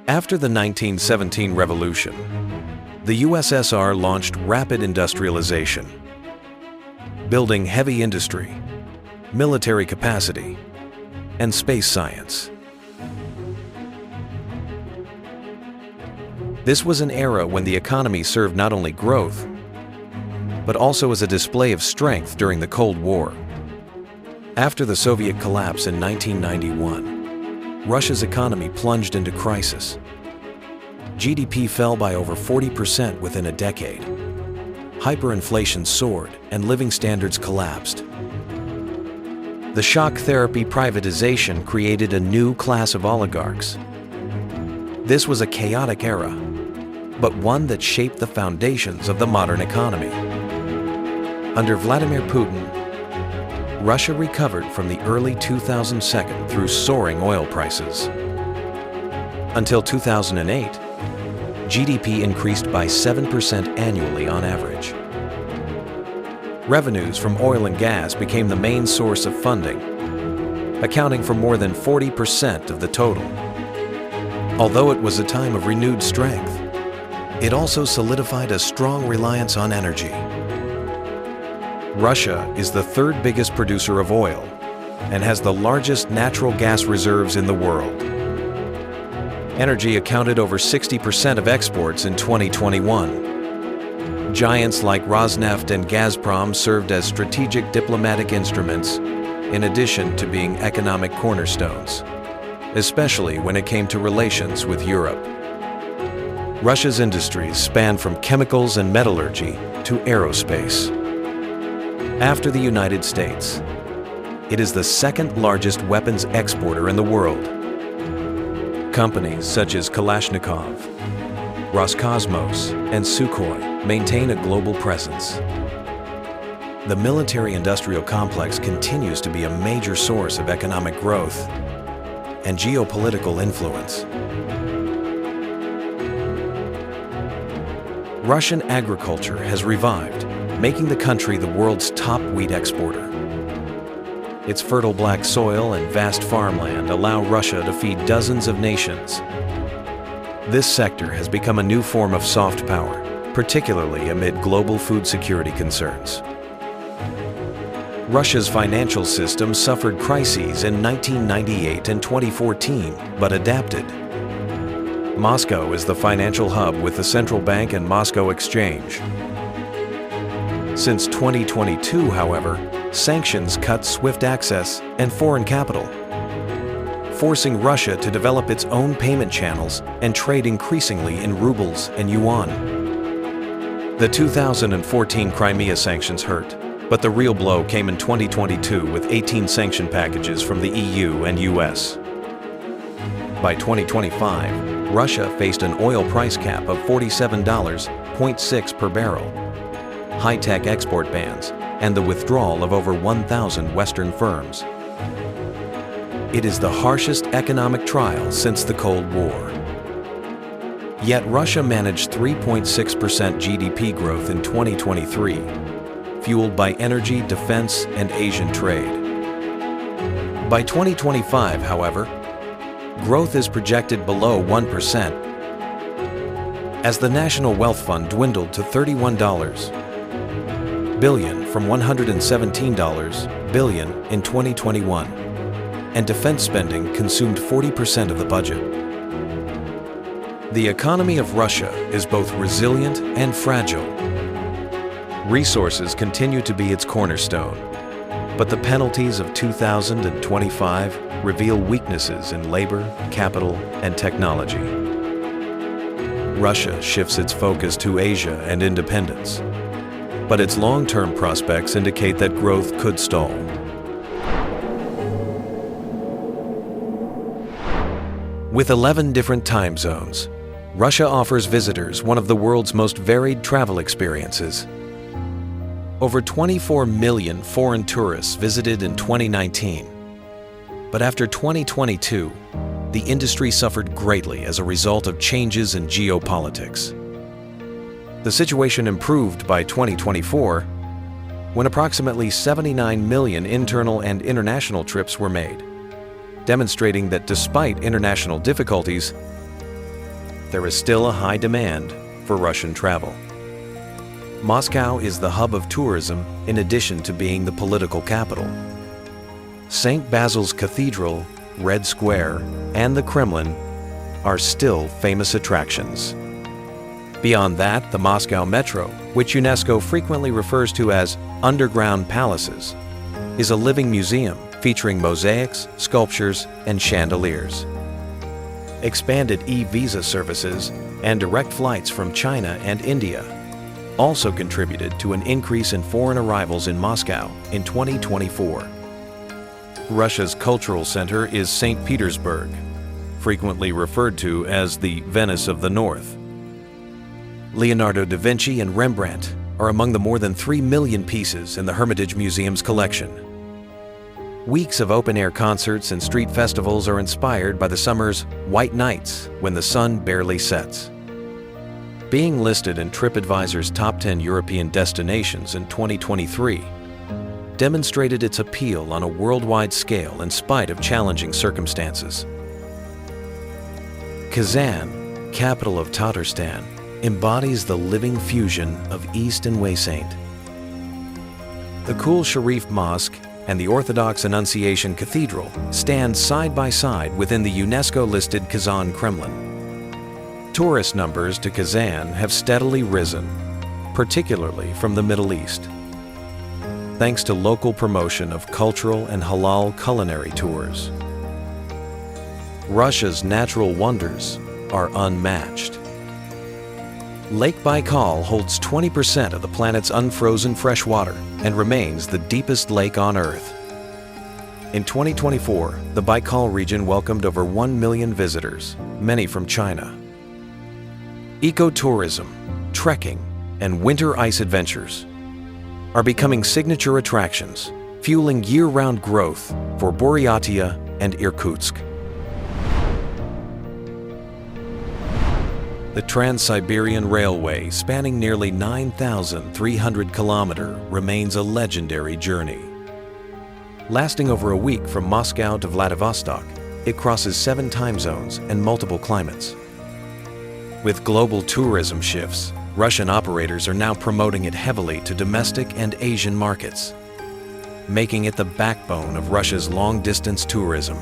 After the 1917 revolution, the USSR launched rapid industrialization, building heavy industry, military capacity, and space science. This was an era when the economy served not only growth, but also as a display of strength during the Cold War. After the Soviet collapse in 1991, Russia's economy plunged into crisis. GDP fell by over 40% within a decade. Hyperinflation soared and living standards collapsed. The shock therapy privatization created a new class of oligarchs. This was a chaotic era, but one that shaped the foundations of the modern economy. Under Vladimir Putin, Russia recovered from the early 2000s through soaring oil prices. Until 2008, GDP increased by 7% annually on average. Revenues from oil and gas became the main source of funding, accounting for more than 40% of the total. Although it was a time of renewed strength, it also solidified a strong reliance on energy. Russia is the third biggest producer of oil and has the largest natural gas reserves in the world. Energy accounted over 60% of exports in 2021. Giants like Rosneft and Gazprom served as strategic diplomatic instruments, in addition to being economic cornerstones, especially when it came to relations with Europe. Russia's industries span from chemicals and metallurgy to aerospace. After the United States, it is the second largest weapons exporter in the world. Companies such as Kalashnikov, Roscosmos, and Sukhoi maintain a global presence. The military-industrial complex continues to be a major source of economic growth and geopolitical influence. Russian agriculture has revived, making the country the world's top wheat exporter. Its fertile black soil and vast farmland allow Russia to feed dozens of nations. This sector has become a new form of soft power, particularly amid global food security concerns. Russia's financial system suffered crises in 1998 and 2014, but adapted. Moscow is the financial hub with the central bank and Moscow Exchange. Since 2022, however, sanctions cut SWIFT access and foreign capital, forcing Russia to develop its own payment channels and trade increasingly in rubles and yuan. The 2014 Crimea sanctions hurt, but the real blow came in 2022 with 18 sanction packages from the EU and US. By 2025, Russia faced an oil price cap of $47.6 per barrel, high-tech export bans, and the withdrawal of over 1,000 Western firms. It is the harshest economic trial since the Cold War. Yet Russia managed 3.6% GDP growth in 2023, fueled by energy, defense, and Asian trade. By 2025, however, growth is projected below 1%, as the National Wealth Fund dwindled to $31 billion from $117 billion in 2021, and defense spending consumed 40% of the budget. The economy of Russia is both resilient and fragile. Resources continue to be its cornerstone, but the penalties of 2025 reveal weaknesses in labor, capital, and technology. Russia shifts its focus to Asia and independence, but its long-term prospects indicate that growth could stall. With 11 different time zones, Russia offers visitors one of the world's most varied travel experiences. Over 24 million foreign tourists visited in 2019. But after 2022, the industry suffered greatly as a result of changes in geopolitics. The situation improved by 2024, when approximately 79 million internal and international trips were made, demonstrating that despite international difficulties, there is still a high demand for Russian travel. Moscow is the hub of tourism in addition to being the political capital. St. Basil's Cathedral, Red Square, and the Kremlin are still famous attractions. Beyond that, the Moscow Metro, which UNESCO frequently refers to as underground palaces, is a living museum featuring mosaics, sculptures, and chandeliers. Expanded e-visa services and direct flights from China and India also contributed to an increase in foreign arrivals in Moscow in 2024. Russia's cultural center is St. Petersburg, frequently referred to as the Venice of the North. Leonardo da Vinci and Rembrandt are among the more than 3 million pieces in the Hermitage Museum's collection. Weeks of open-air concerts and street festivals are inspired by the summer's white nights when the sun barely sets. Being listed in TripAdvisor's top 10 European destinations in 2023 demonstrated its appeal on a worldwide scale in spite of challenging circumstances. Kazan, capital of Tatarstan, embodies the living fusion of East and West. The Kul Sharif Mosque and the Orthodox Annunciation Cathedral stand side by side within the UNESCO-listed Kazan Kremlin. Tourist numbers to Kazan have steadily risen, particularly from the Middle East, thanks to local promotion of cultural and halal culinary tours. Russia's natural wonders are unmatched. Lake Baikal holds 20% of the planet's unfrozen fresh water and remains the deepest lake on Earth. In 2024, the Baikal region welcomed over 1 million visitors, many from China. Ecotourism, trekking, and winter ice adventures are becoming signature attractions, fueling year-round growth for Buryatia and Irkutsk. The Trans-Siberian Railway, spanning nearly 9,300 kilometers, remains a legendary journey. Lasting over a week from Moscow to Vladivostok, it crosses 7 time zones and multiple climates. With global tourism shifts, Russian operators are now promoting it heavily to domestic and Asian markets, making it the backbone of Russia's long-distance tourism.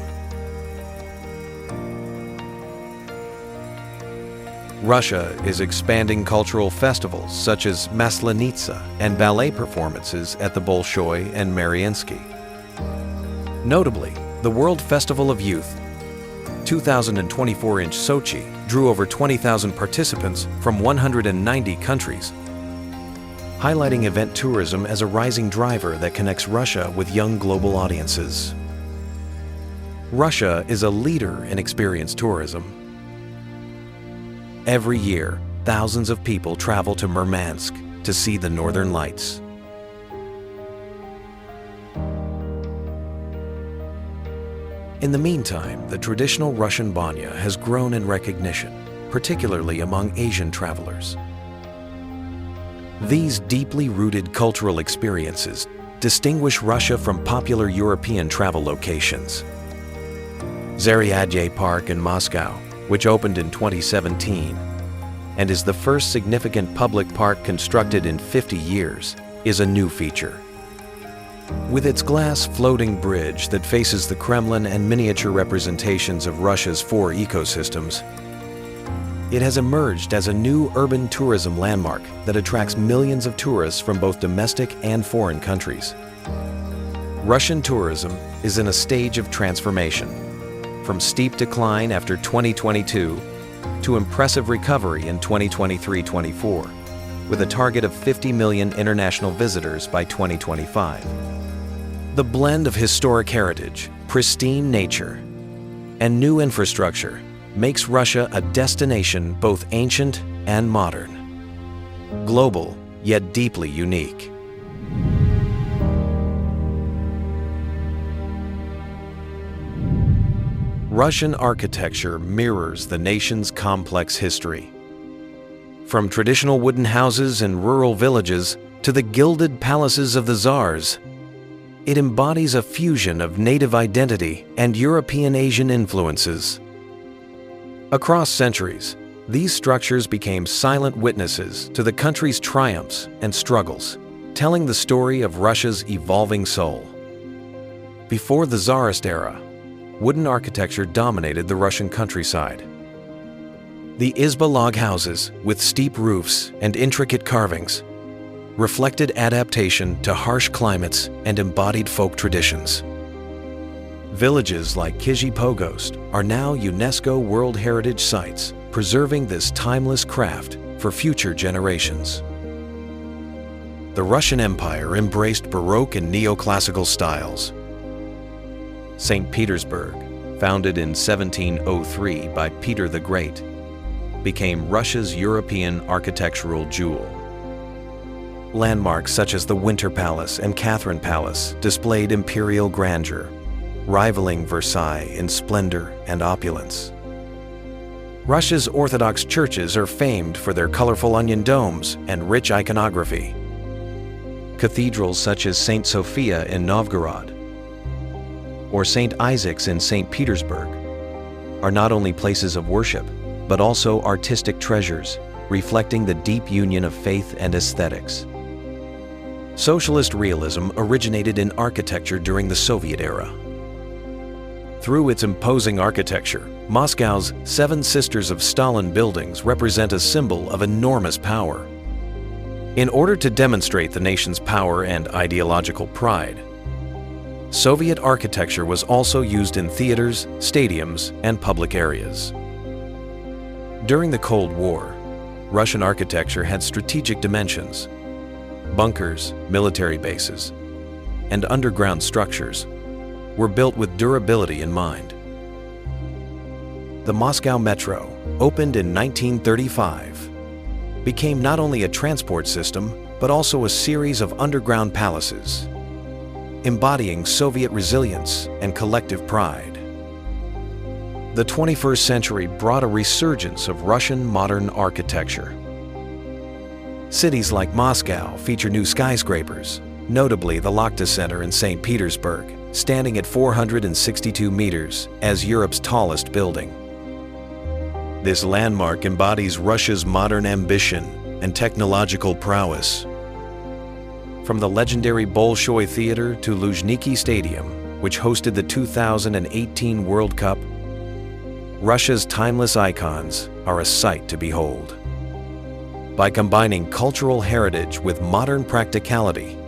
Russia is expanding cultural festivals such as Maslenitsa and ballet performances at the Bolshoi and Mariinsky. Notably, the World Festival of Youth 2024 in Sochi drew over 20,000 participants from 190 countries, highlighting event tourism as a rising driver that connects Russia with young global audiences. Russia is a leader in experience tourism. Every year, thousands of people travel to Murmansk to see the Northern Lights. In the meantime, the traditional Russian banya has grown in recognition, particularly among Asian travelers. These deeply rooted cultural experiences distinguish Russia from popular European travel locations. Zaryadye Park in Moscow, which opened in 2017 and is the first significant public park constructed in 50 years, is a new feature. With its glass floating bridge that faces the Kremlin and miniature representations of Russia's 4 ecosystems, it has emerged as a new urban tourism landmark that attracts millions of tourists from both domestic and foreign countries. Russian tourism is in a stage of transformation, from steep decline after 2022 to impressive recovery in 2023-24, with a target of 50 million international visitors by 2025. The blend of historic heritage, pristine nature, and new infrastructure makes Russia a destination both ancient and modern, global yet deeply unique. Russian architecture mirrors the nation's complex history. From traditional wooden houses in rural villages to the gilded palaces of the czars, it embodies a fusion of native identity and European Asian influences. Across centuries, These structures became silent witnesses to the country's triumphs and struggles, telling the story of Russia's evolving soul. Before the Tsarist era, wooden architecture dominated the Russian countryside. The izba log houses, with steep roofs and intricate carvings, reflected adaptation to harsh climates and embodied folk traditions. Villages like Kizhi Pogost are now UNESCO World Heritage Sites, preserving this timeless craft for future generations. The Russian Empire embraced Baroque and neoclassical styles. St. Petersburg, founded in 1703 by Peter the Great, became Russia's European architectural jewel. Landmarks such as the Winter Palace and Catherine Palace displayed imperial grandeur, rivaling Versailles in splendor and opulence. Russia's Orthodox churches are famed for their colorful onion domes and rich iconography. Cathedrals such as St. Sophia in Novgorod or St. Isaac's in St. Petersburg are not only places of worship, but also artistic treasures, reflecting the deep union of faith and aesthetics. Socialist realism originated in architecture during the Soviet era. Through its imposing architecture, Moscow's Seven Sisters of Stalin buildings represent a symbol of enormous power. In order to demonstrate the nation's power and ideological pride, Soviet architecture was also used in theaters, stadiums, and public areas. During the Cold War, Russian architecture had strategic dimensions. Bunkers, military bases, and underground structures were built with durability in mind. The Moscow Metro, opened in 1935, became not only a transport system, but also a series of underground palaces, embodying Soviet resilience and collective pride. The 21st century brought a resurgence of Russian modern architecture. Cities like Moscow feature new skyscrapers, notably the Lakhta Center in St. Petersburg, standing at 462 meters as Europe's tallest building. This landmark embodies Russia's modern ambition and technological prowess. From the legendary Bolshoi Theater to Luzhniki Stadium, which hosted the 2018 World Cup, Russia's timeless icons are a sight to behold. By combining cultural heritage with modern practicality,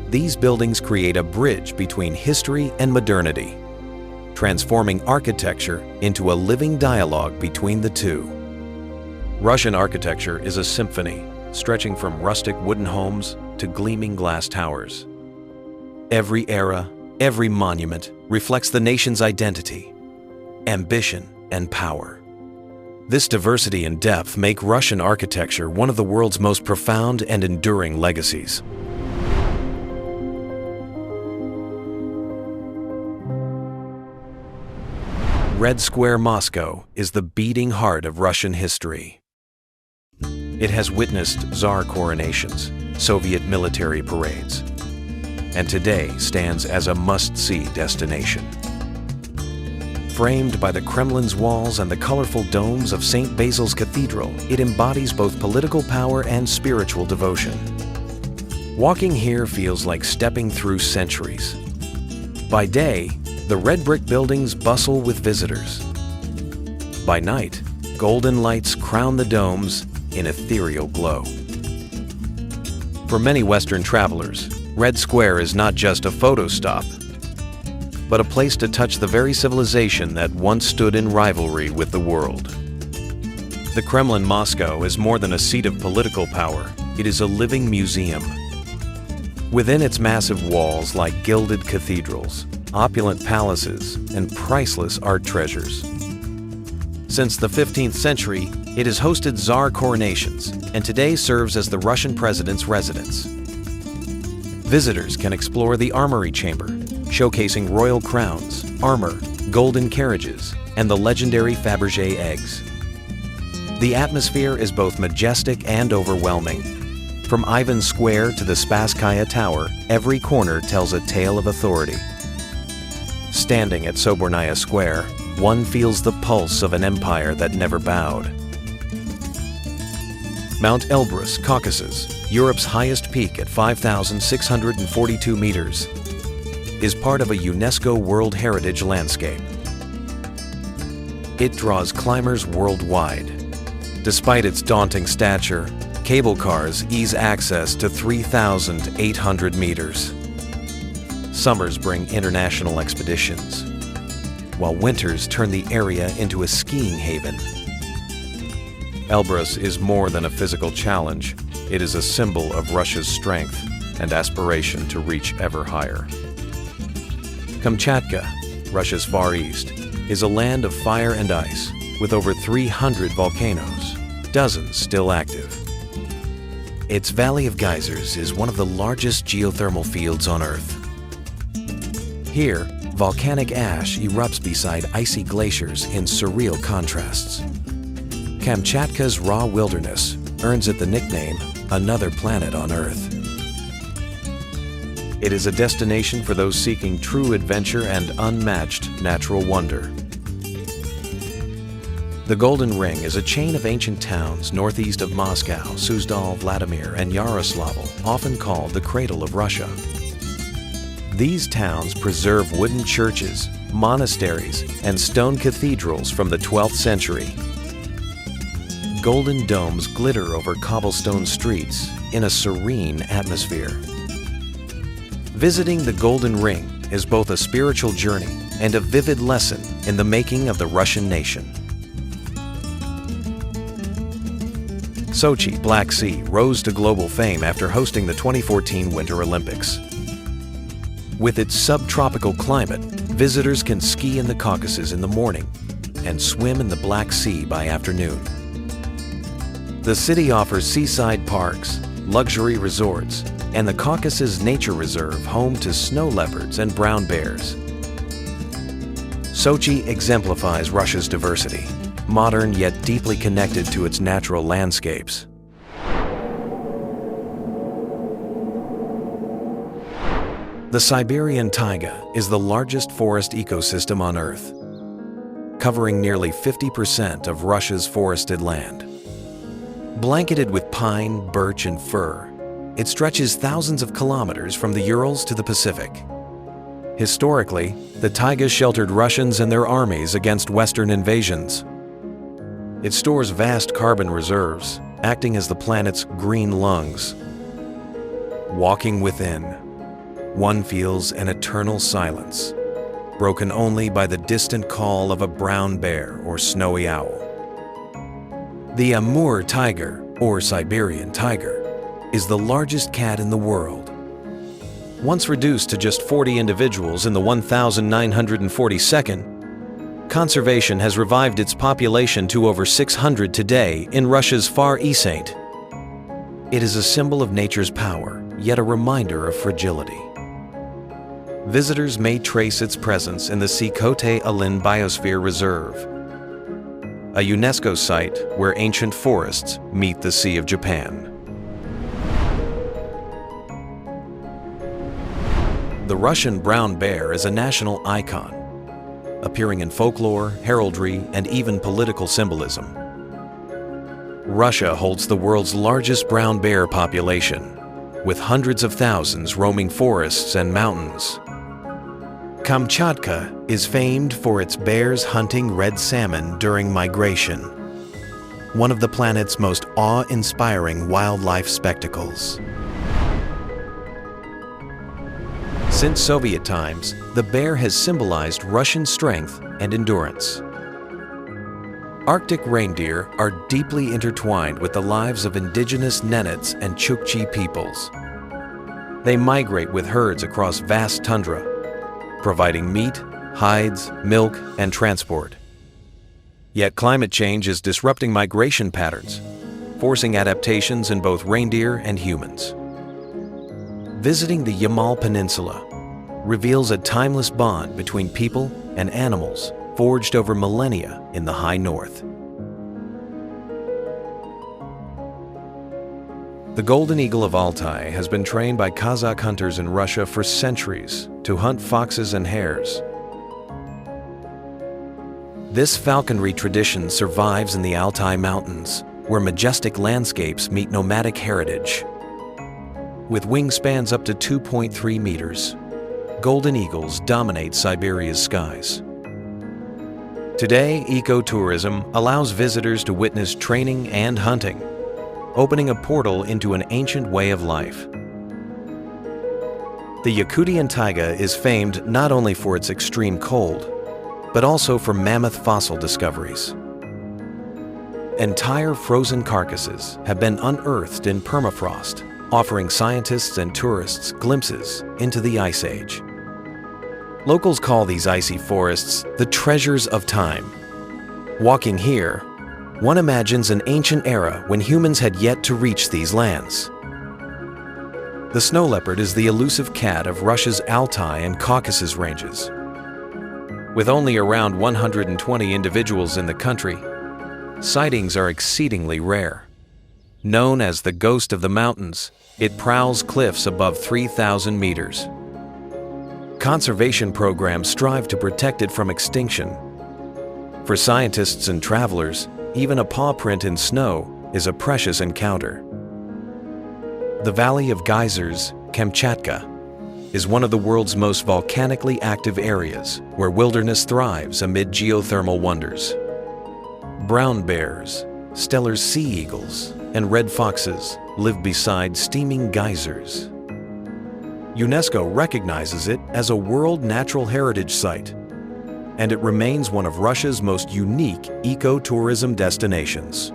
these buildings create a bridge between history and modernity, transforming architecture into a living dialogue between the two. Russian architecture is a symphony, stretching from rustic wooden homes to gleaming glass towers. Every era, every monument reflects the nation's identity, ambition, and power. This diversity and depth make Russian architecture one of the world's most profound and enduring legacies. Red Square Moscow is the beating heart of Russian history. It has witnessed Tsar coronations, Soviet military parades, and today stands as a must-see destination. Framed by the Kremlin's walls and the colorful domes of St. Basil's Cathedral, it embodies both political power and spiritual devotion. Walking here feels like stepping through centuries. By day, the red brick buildings bustle with visitors. By night, golden lights crown the domes in ethereal glow. For many Western travelers, Red Square is not just a photo stop, but a place to touch the very civilization that once stood in rivalry with the world. The Kremlin Moscow is more than a seat of political power. It is a living museum. Within its massive walls lie gilded cathedrals, opulent palaces, and priceless art treasures. Since the 15th century, it has hosted Tsar coronations and today serves as the Russian president's residence. Visitors can explore the Armory Chamber, showcasing royal crowns, armor, golden carriages, and the legendary Fabergé eggs. The atmosphere is both majestic and overwhelming. From Ivan Square to the Spasskaya Tower, every corner tells a tale of authority. Standing at Sobornaya Square, one feels the pulse of an empire that never bowed. Mount Elbrus, Caucasus, Europe's highest peak at 5,642 meters, is part of a UNESCO World Heritage Landscape. It draws climbers worldwide. Despite its daunting stature, cable cars ease access to 3,800 meters. Summers bring international expeditions, while winters turn the area into a skiing haven. Elbrus is more than a physical challenge. It is a symbol of Russia's strength and aspiration to reach ever higher. Kamchatka, Russia's Far East, is a land of fire and ice with over 300 volcanoes, dozens still active. Its Valley of Geysers is one of the largest geothermal fields on Earth. Here, volcanic ash erupts beside icy glaciers in surreal contrasts. Kamchatka's raw wilderness earns it the nickname, "Another Planet on Earth." It is a destination for those seeking true adventure and unmatched natural wonder. The Golden Ring is a chain of ancient towns northeast of Moscow, Suzdal, Vladimir, and Yaroslavl, often called the cradle of Russia. These towns preserve wooden churches, monasteries, and stone cathedrals from the 12th century. Golden domes glitter over cobblestone streets in a serene atmosphere. Visiting the Golden Ring is both a spiritual journey and a vivid lesson in the making of the Russian nation. Sochi, Black Sea, rose to global fame after hosting the 2014 Winter Olympics. With its subtropical climate, visitors can ski in the Caucasus in the morning and swim in the Black Sea by afternoon. The city offers seaside parks, luxury resorts, and the Caucasus Nature Reserve, home to snow leopards and brown bears. Sochi exemplifies Russia's diversity, modern yet deeply connected to its natural landscapes. The Siberian taiga is the largest forest ecosystem on Earth, covering nearly 50% of Russia's forested land. Blanketed with pine, birch, and fir, it stretches thousands of kilometers from the Urals to the Pacific. Historically, the taiga sheltered Russians and their armies against Western invasions. It stores vast carbon reserves, acting as the planet's green lungs. Walking within, one feels an eternal silence, broken only by the distant call of a brown bear or snowy owl. The Amur tiger, or Siberian tiger, is the largest cat in the world. Once reduced to just 40 individuals in the 1942nd, conservation has revived its population to over 600 today in Russia's Far East. It is a symbol of nature's power, yet a reminder of fragility. Visitors may trace its presence in the Sikhote-Alin Biosphere Reserve, a UNESCO site where ancient forests meet the Sea of Japan. The Russian brown bear is a national icon, appearing in folklore, heraldry, and even political symbolism. Russia holds the world's largest brown bear population, with hundreds of thousands roaming forests and mountains. Kamchatka is famed for its bears hunting red salmon during migration, one of the planet's most awe-inspiring wildlife spectacles. Since Soviet times, the bear has symbolized Russian strength and endurance. Arctic reindeer are deeply intertwined with the lives of indigenous Nenets and Chukchi peoples. They migrate with herds across vast tundra, providing meat, hides, milk, and transport. Yet climate change is disrupting migration patterns, forcing adaptations in both reindeer and humans. Visiting the Yamal Peninsula reveals a timeless bond between people and animals forged over millennia in the high north. The golden eagle of Altai has been trained by Kazakh hunters in Russia for centuries to hunt foxes and hares. This falconry tradition survives in the Altai Mountains, where majestic landscapes meet nomadic heritage. With wingspans up to 2.3 meters, golden eagles dominate Siberia's skies. Today, ecotourism allows visitors to witness training and hunting, opening a portal into an ancient way of life. The Yakutian taiga is famed not only for its extreme cold, but also for mammoth fossil discoveries. Entire frozen carcasses have been unearthed in permafrost, offering scientists and tourists glimpses into the Ice Age. Locals call these icy forests the treasures of time. Walking here, one imagines an ancient era when humans had yet to reach these lands. The snow leopard is the elusive cat of Russia's Altai and Caucasus ranges. With only around 120 individuals in the country, sightings are exceedingly rare. Known as the ghost of the mountains, it prowls cliffs above 3,000 meters. Conservation programs strive to protect it from extinction. For scientists and travelers, even a paw print in snow is a precious encounter. The Valley of Geysers, Kamchatka, is one of the world's most volcanically active areas where wilderness thrives amid geothermal wonders. Brown bears, stellar sea eagles, and red foxes live beside steaming geysers. UNESCO recognizes it as a World Natural Heritage Site, and it remains one of Russia's most unique ecotourism destinations.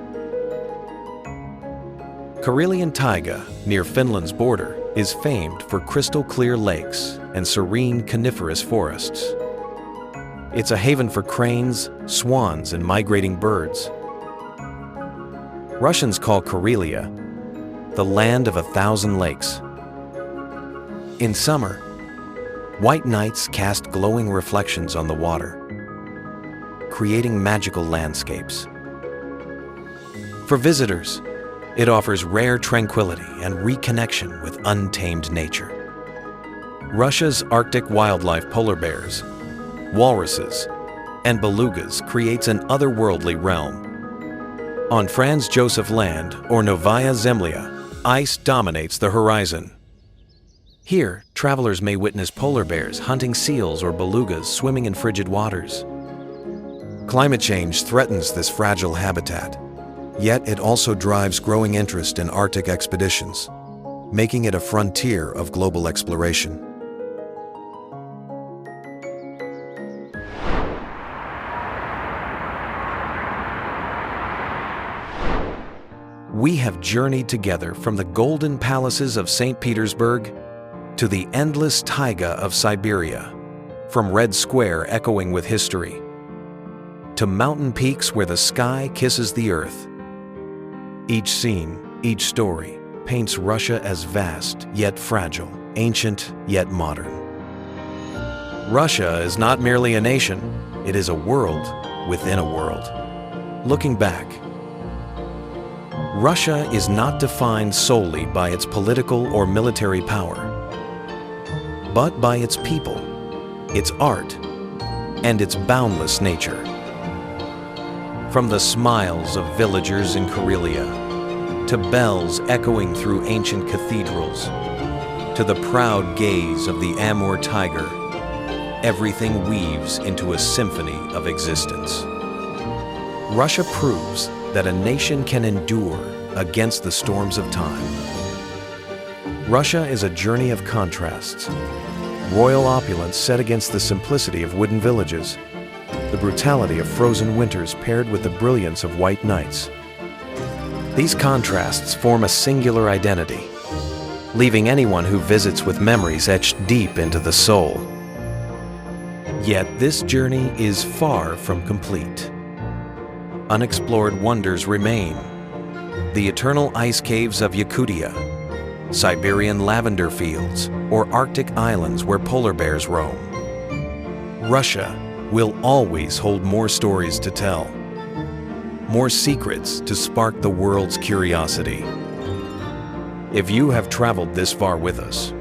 Karelian Taiga, near Finland's border, is famed for crystal-clear lakes and serene coniferous forests. It's a haven for cranes, swans, and migrating birds. Russians call Karelia the land of 1,000 lakes. In summer, white nights cast glowing reflections on the water, creating magical landscapes. For visitors, it offers rare tranquility and reconnection with untamed nature. Russia's Arctic wildlife, polar bears, walruses, and belugas creates an otherworldly realm. On Franz Josef Land, or Novaya Zemlya, ice dominates the horizon. Here, travelers may witness polar bears hunting seals or belugas swimming in frigid waters. Climate change threatens this fragile habitat, yet it also drives growing interest in Arctic expeditions, making it a frontier of global exploration. We have journeyed together from the golden palaces of St. Petersburg to the endless taiga of Siberia, from Red Square echoing with history, to mountain peaks where the sky kisses the earth. Each scene, each story, paints Russia as vast yet fragile, ancient yet modern. Russia is not merely a nation, it is a world within a world. Looking back, Russia is not defined solely by its political or military power, but by its people, its art, and its boundless nature. From the smiles of villagers in Karelia, to bells echoing through ancient cathedrals, to the proud gaze of the Amur tiger, everything weaves into a symphony of existence. Russia proves that a nation can endure against the storms of time. Russia is a journey of contrasts. Royal opulence set against the simplicity of wooden villages, the brutality of frozen winters paired with the brilliance of white nights. These contrasts form a singular identity, leaving anyone who visits with memories etched deep into the soul. Yet this journey is far from complete. Unexplored wonders remain. The eternal ice caves of Yakutia, Siberian lavender fields, or Arctic islands where polar bears roam. Russia will always hold more stories to tell, more secrets to spark the world's curiosity. If you have traveled this far with us,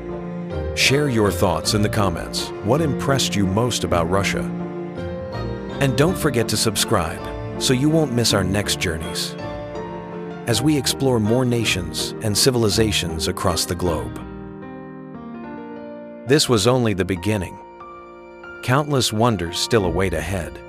share your thoughts in the comments. What impressed you most about Russia? And don't forget to subscribe so you won't miss our next journeys. as we explore more nations and civilizations across the globe. This was only the beginning. Countless wonders still await ahead.